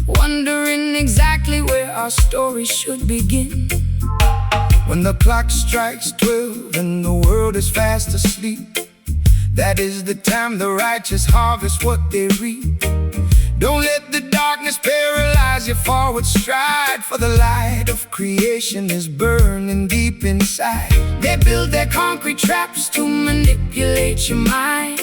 wondering exactly where our story should begin. When the clock strikes 12 and the world is fast asleep, that is the time the righteous harvest what they reap. Don't let the darkness paralyze your forward stride, for the light of creation is burning deep inside. They build their concrete traps to manipulate your mind,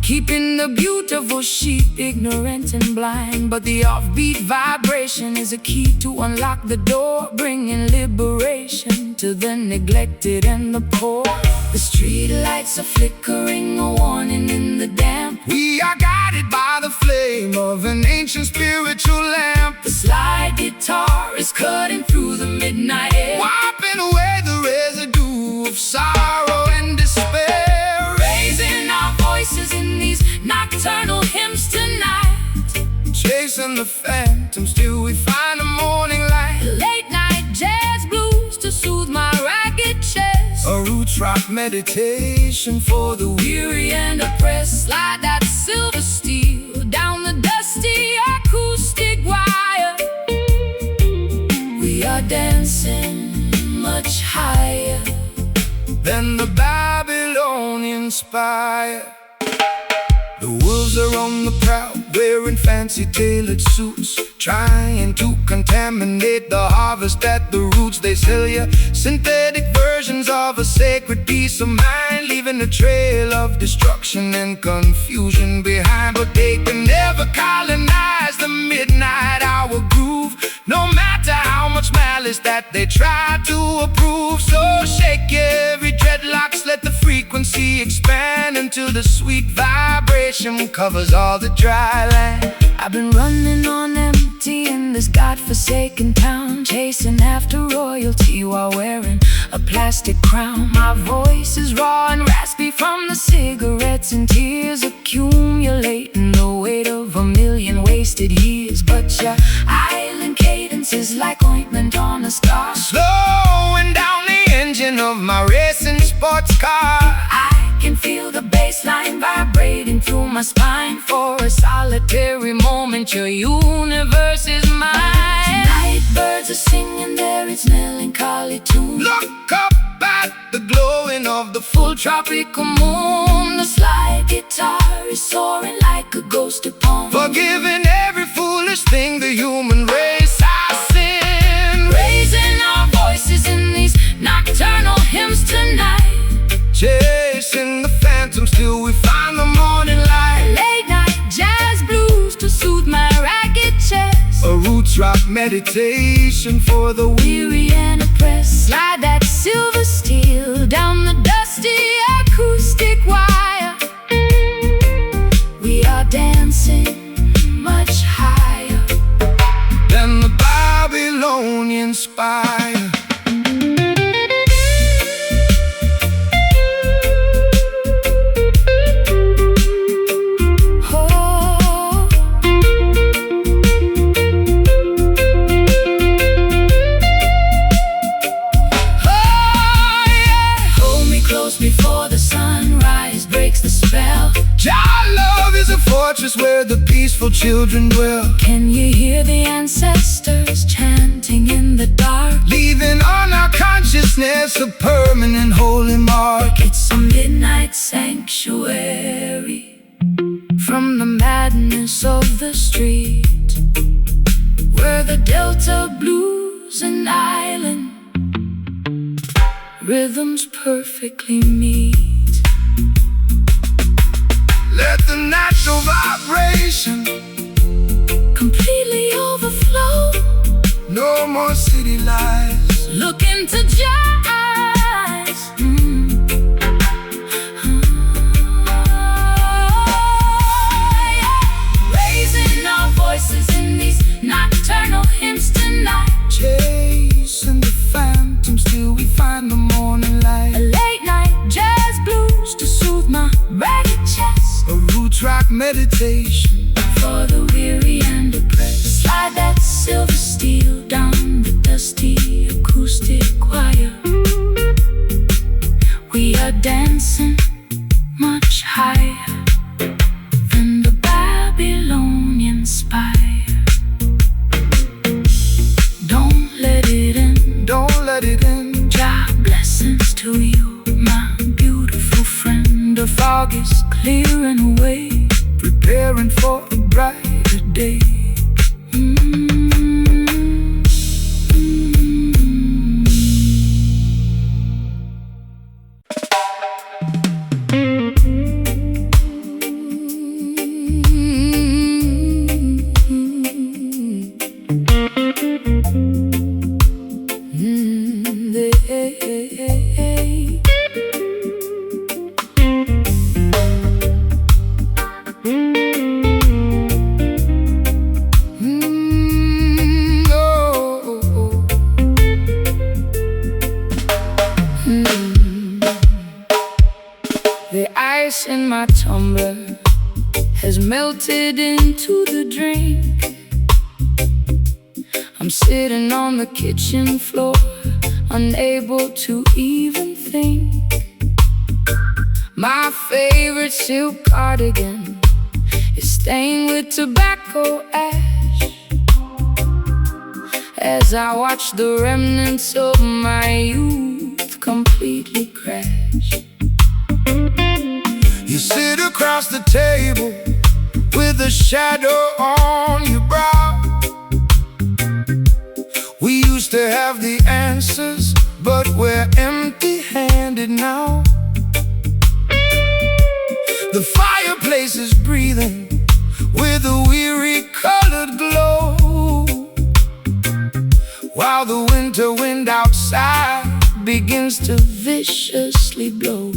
keeping the beautiful sheep ignorant and blind. But the offbeat vibration is a key to unlock the door, bringing liberation to the neglected and the poor. The street lights are flickering, a warning in the damp. We are guided by the flame of an ancient spiritual lamp. The slide guitar is cutting through the midnight air, wiping away the residue of sorrow and despair. Raising our voices in these nocturnal hymns tonight, chasing the phantoms till we find the morning light. Late night jazz blues to soothe my ragged chest, a roots rock meditation for the weary and oppressed. Slide that silver steel down the dusty acoustic wire. We are dancing much higher than the Babylonian spire. The wolves are on the prowl, wearing fancy tailored suits, trying to contaminate the harvest at the roots. They sell you synthetic versions of a sacred peace of mind, leaving a trail of destruction and confusion behind. But they can never colonize the midnight hour groove, no matter how much malice that they try to approve. So shake every dreadlocks, let the frequency expand until the sweet vibration covers all the dry land. I've been running on empty in this godforsaken town, chasing after royalty while wearing a plastic crown. My voice is raw and raspy from the cigarettes and tears, accumulating the weight of a million wasted years. But your island cadence is like ointment on a scar, slowing down the engine of my racing sports car. I can feel the bass line vibrating through my spine. For a solitary moment, your universe is mine. Night birds are singing their its melancholy tune. Look up at the glowing of the full tropical moon. The slide guitar is soaring like a ghost upon, forgiving every foolish thing the human race has sinned. Raising our voices in these nocturnal hymns tonight, chasing the phantoms till we find the morning light. Late night jazz blues to soothe my ragged chest, a roots rock meditation for the weary and oppressed. Slide that silver steel down the dusty acoustic wire. We are dancing much higher than the Babylonian spire. Before the sunrise breaks the spell, our love is a fortress where the peaceful children dwell. Can you hear the ancestors chanting in the dark, leaving on our consciousness a permanent holy mark? It's a midnight sanctuary from the madness of the street, where the Delta blues and island rhythms perfectly meet. Let the natural vibration completely overflow. No more city lights. Look into your eyes. Raising our voices in these nocturnal hymns tonight, chasing the phantoms till we find the morning light. A late night jazz blues to soothe my ragged chest, a roots rock meditation for the weary and oppressed. Slide that silver steel down the dusty acoustic wire. We are dancing much higher than the Babylonian spire. Don't let it in, don't let it in. Jah blessings to you, my beautiful friend. The fog is clearing away, preparing for a brighter day. The ice in my tumbler has melted into the drink. I'm sitting on the kitchen floor, unable to even think. My favorite silk cardigan is stained with tobacco ash, as I watch the remnants of my youth completely crash. You sit across the table with a shadow on your brow. We used to have the answers, but we're empty-handed now. The fireplace is breathing with a weary colored glow, while the winter wind outside begins to viciously blow.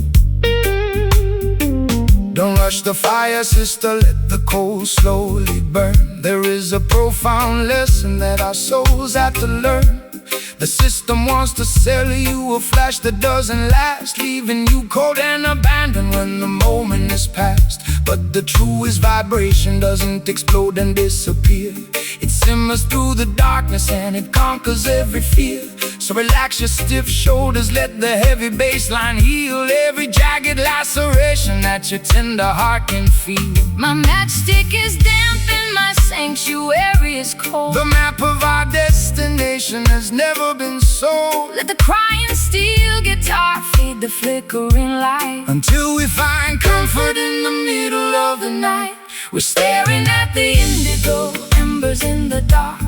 Don't rush the fire, sister, let the coals slowly burn. There is a profound lesson that our souls have to learn. The system wants to sell you a flash that doesn't last, leaving you cold and abandoned when the moment is past. But the truest vibration doesn't explode and disappear. It simmers through the darkness and it conquers every fear. So relax your stiff shoulders, let the heavy bass line heal every jagged laceration that your tender heart can feel. My matchstick is damp and my sanctuary is cold. The map of our destination has never been sold. Let the crying steel guitar feed the flickering light, until we find comfort in the middle of the night. We're staring at the indigo embers in the dark,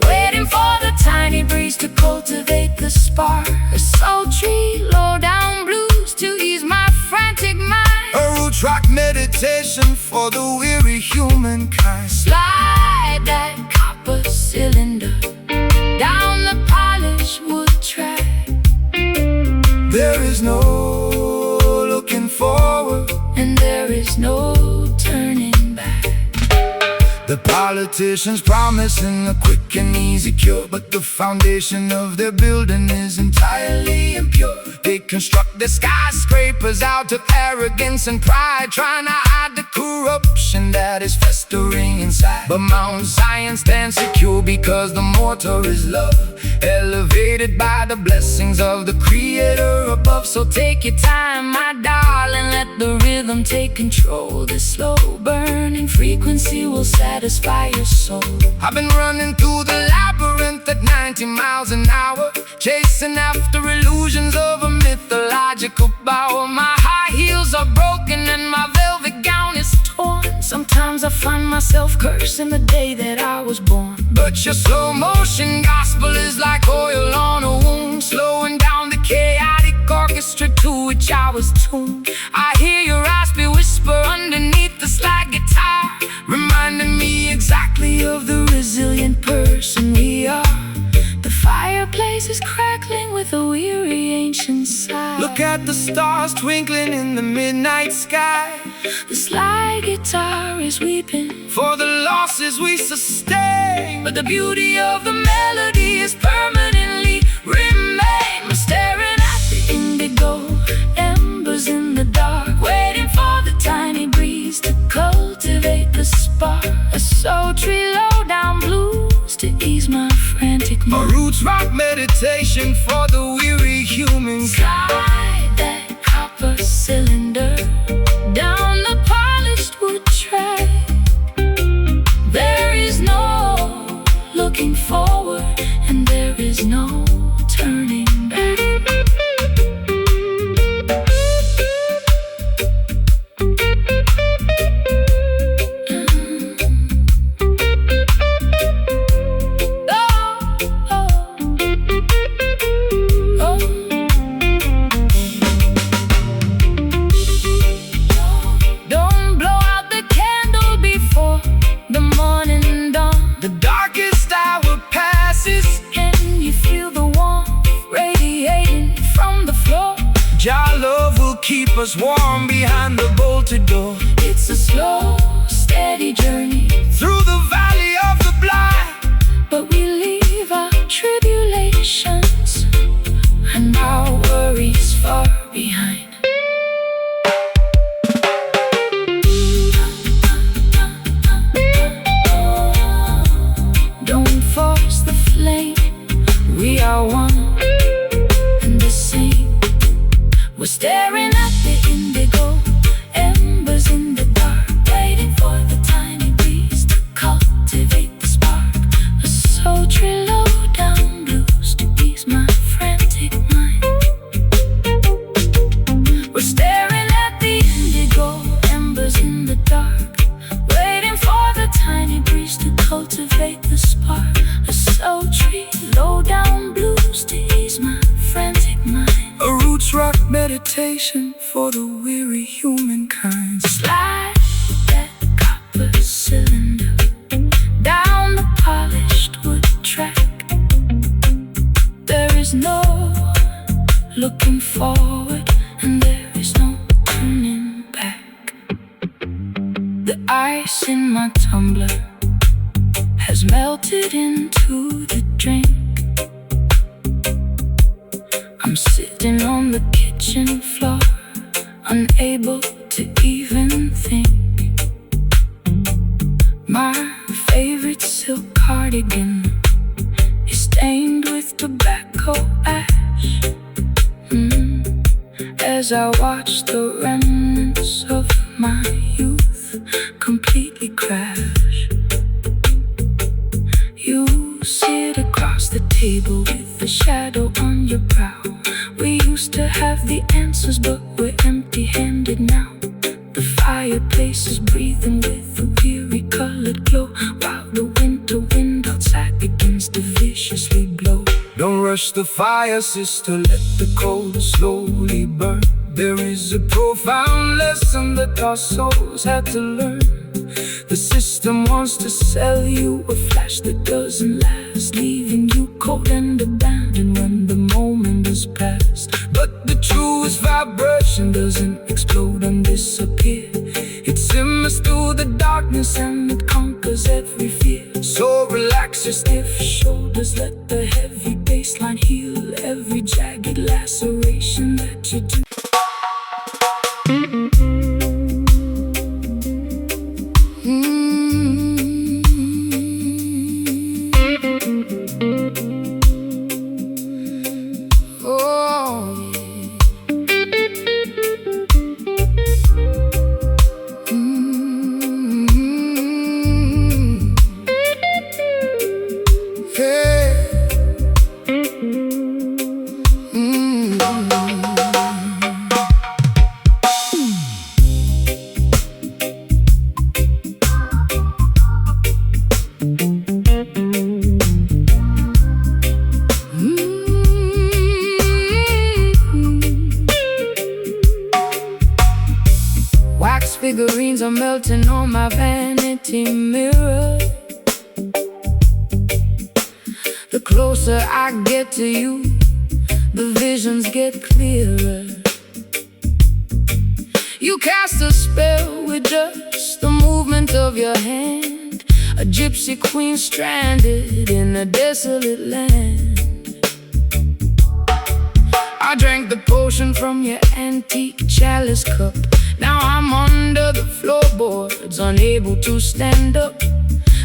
waiting for the tiny breeze to cultivate the spark. A sultry, low-down blues to ease my frantic mind. A roots rock meditation for the weary humankind. Slide that copper cylinder down the polished wood track. There is no looking forward, and there is no turning back. The politicians promising a quick and easy cure, but the foundation of their building is entirely impure. They construct their skyscrapers out of arrogance and pride, trying to hide the corruption that is festering inside. But Mount Zion stands secure because the mortar is love, elevated by the blessings of the Creator above. So take your time, my darling, let the rhythm take control. This slow burning frequency will satisfy your soul. I've been running through the labyrinth at 90 miles an hour, chasing after illusions of a mythological power. My high heels are broken and my velvet gown is torn. Sometimes I find myself cursing the day that I was born. But your slow motion gospel is like oil on a wound, slowing down the chaotic orchestra to which I was tuned. I hear your raspy whisper underneath the slide guitar, reminding me exactly of the resilient person we are. The fireplace is crackling with a weary ancient sigh. Look at the stars twinkling in the midnight sky. The slide guitar is weeping for the losses we sustain, but the beauty of the melody is permanently remain. I'm staring at the indigo embers in the dark, waiting for the tiny breeze to cultivate the spark. A sultry low-down blues to ease my frantic mind. A roots rock meditation for the weary human. Slide that us warm behind the bolted door. It's a slow, steady journey through the valley of the blind, but we leave our tribulations and our worries far behind. Don't force the flame, we are one and the same. We're staring at the indigo embers in the dark, waiting for the tiny breeze to cultivate the spark. A sultry low-down blues to ease my frantic mind. We're staring at the indigo embers in the dark, waiting for the tiny breeze to cultivate the spark. A sultry low-down blues to ease my frantic mind. A roots rock meditation for the weary humankind. Slide that copper cylinder down the polished wood track. There is no looking forward, and there is no turning back. The ice in my tumbler has melted into the drink. I'm sitting on the kitchen floor, unable to even think. My favorite silk cardigan is stained with tobacco ash. As I watch the remnants of my youth completely crash. You sit across the table with a shadow on your brow. We used to have the answers, but we're empty-handed now. The fireplace is breathing with a weary colored glow, while the winter wind outside begins to viciously blow. Don't rush the fire, sister, let the coal slowly burn. There is a profound lesson that our souls had to learn. The system wants to sell you a flash that doesn't last, leaving you cold and abandoned when the moment is past. But the truest vibration doesn't explode and disappear. It simmers through the darkness and it conquers every fear. So relax your stiff shoulders, let the heavy bassline heal every jagged laceration that you do. Figurines are melting on my vanity mirror. The closer I get to you, the visions get clearer. You cast a spell with just the movement of your hand, a gypsy queen stranded in a desolate land. I drank the potion from your antique chalice cup. Now I'm under the floorboards, unable to stand up.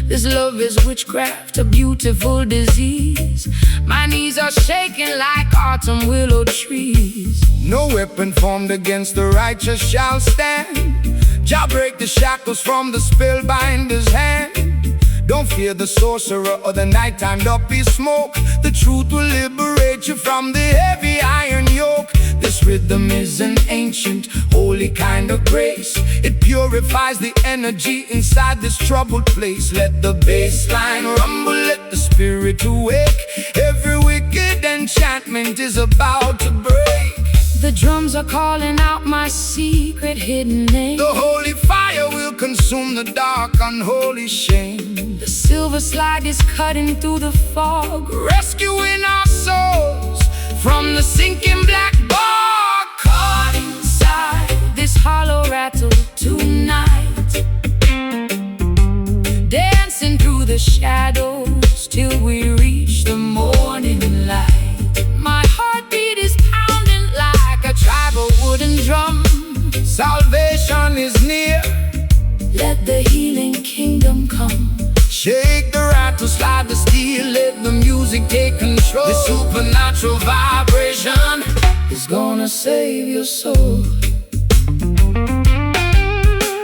This love is witchcraft, a beautiful disease. My knees are shaking like autumn willow trees. No weapon formed against the righteous shall stand. Jah break the shackles from the spellbinder's hand. Don't fear the sorcerer or the nighttime duppy smoke. The truth will liberate you from the heavy iron yoke. This rhythm is an ancient, holy kind of grace. It purifies the energy inside this troubled place. Let the bass line rumble, let the spirit awake. Every wicked enchantment is about to break. The drums are calling out my secret hidden name. The holy fire will consume the dark unholy shame. The silver slide is cutting through the fog, rescuing our souls from the sinking black bog. caught inside hollow rattle tonight, dancing through the shadows till we reach the morning light. My heartbeat is pounding like a tribal wooden drum. Salvation is near, let the healing kingdom come. shake the rattle, slide the steel, let the music take control. The supernatural vibration is gonna save your soul.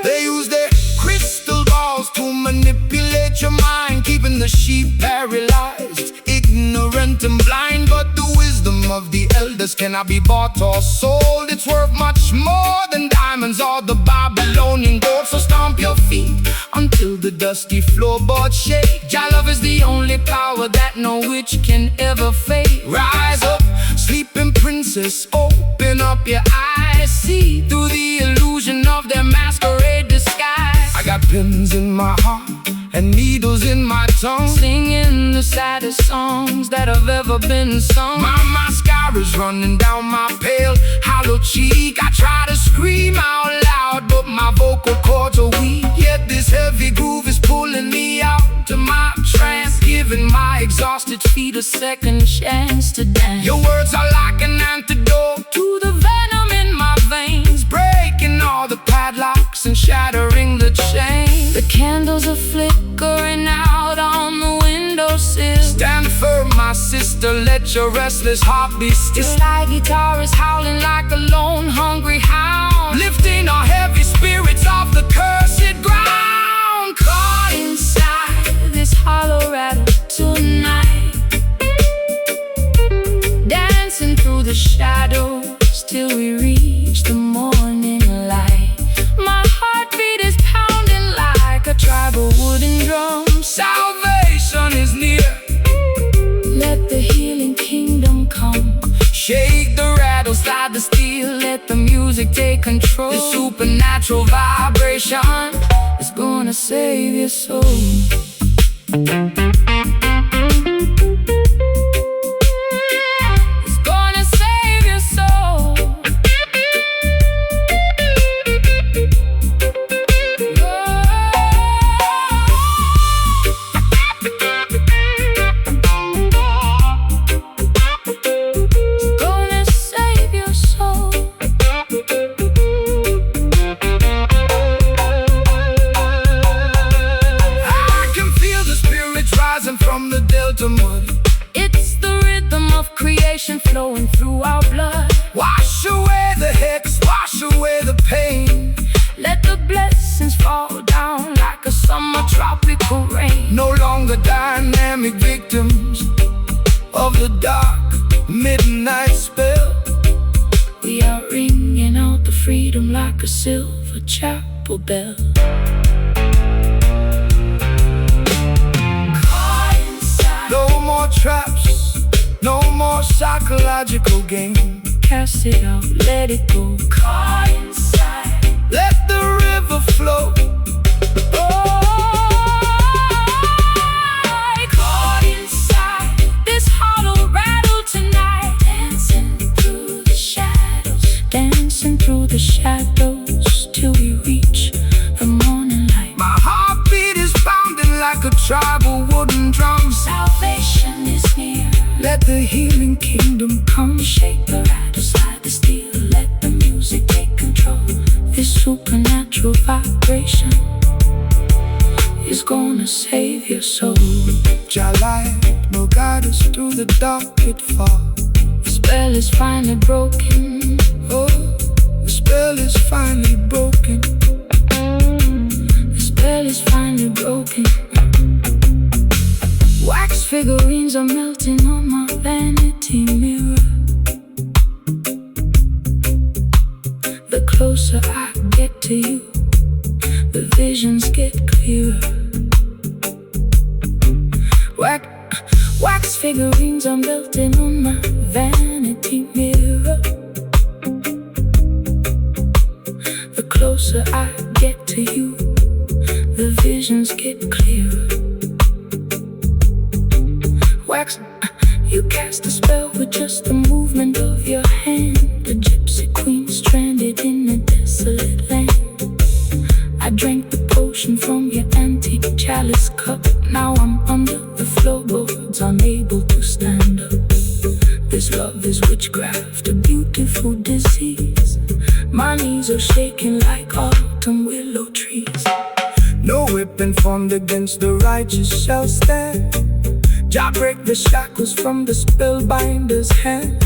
They use their crystal balls to manipulate your mind, keeping the sheep paralyzed, ignorant and blind. But the wisdom of the elders cannot be bought or sold. It's worth much more than diamonds or the Babylonian gold. So stomp your feet until the dusty floorboards shake. Jah love is the only power that no witch can ever fake. Rise up, sleeping princess, open up your eyes, see through the illusion of their masquerade disguise. I got pins in my heart and needles in my tongue, singing the saddest songs that have ever been sung. My mascara's running down my pale, hollow cheek. I try to scream out loud, but my vocal cords are weak. Yet this heavy groove is pulling me out to my trance, giving my exhausted feet a second chance to dance. Your words are like an antidote to the venom in my veins, breaking all the padlocks and shattering the chain. The candles are flickering out on the windowsill. Stand firm, my sister, let your restless heart be still. This slide guitar is howling like a lone hungry hound, lifting our heavy spirits off the cursed ground. Caught inside this hollow rattle tonight, dancing through the shadows till we reach the morning light. My heartbeat is pounding like a tribal wooden drum. Salvation is near, let the healing kingdom come. Shake the rattle, slide the steel, let the music take control. The supernatural vibration is gonna save your soul. From the delta mud, it's the rhythm of creation flowing through our blood. Wash away the hex, wash away the pain. Let the blessings fall down like a summer tropical rain. No longer dynamic victims of the dark midnight spell. We are ringing out the freedom like a silver chapel bell. No more traps, no more psychological game. Cast it out, let it go. Caught inside, let the river flow. Oh, caught inside this hollow rattle tonight, dancing through the shadows, dancing through the shadows till we reach the morning light. My heartbeat is pounding like a tribal wooden drum. Salvation is near, let the healing kingdom come. Shake the rattle, slide the steel, let the music take control. This supernatural vibration is gonna save your soul. Jah light will guide us through the dark pitfall. The spell is finally broken. Oh, the spell is finally broken. The spell is finally broken. Wax figurines are melting on my vanity mirror. The closer I get to you, the visions get clearer. Wax figurines are melting on my vanity mirror. The closer I get to you, the visions get clearer. You cast a spell with just the movement of your hand. A gypsy queen stranded in a desolate land. I drank the potion from your antique chalice cup. Now I'm under the floorboards, unable to stand up. This love is witchcraft, a beautiful disease. My knees are shaking like autumn willow trees. No weapon formed against the righteous shall stand. Jah break the shackles from the spellbinder's hand.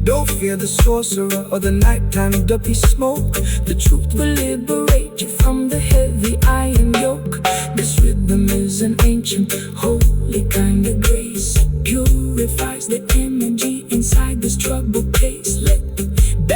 Don't fear the sorcerer or the nighttime duppy smoke. The truth will liberate you from the heavy iron yoke. This rhythm is an ancient, holy kind of grace. Purifies the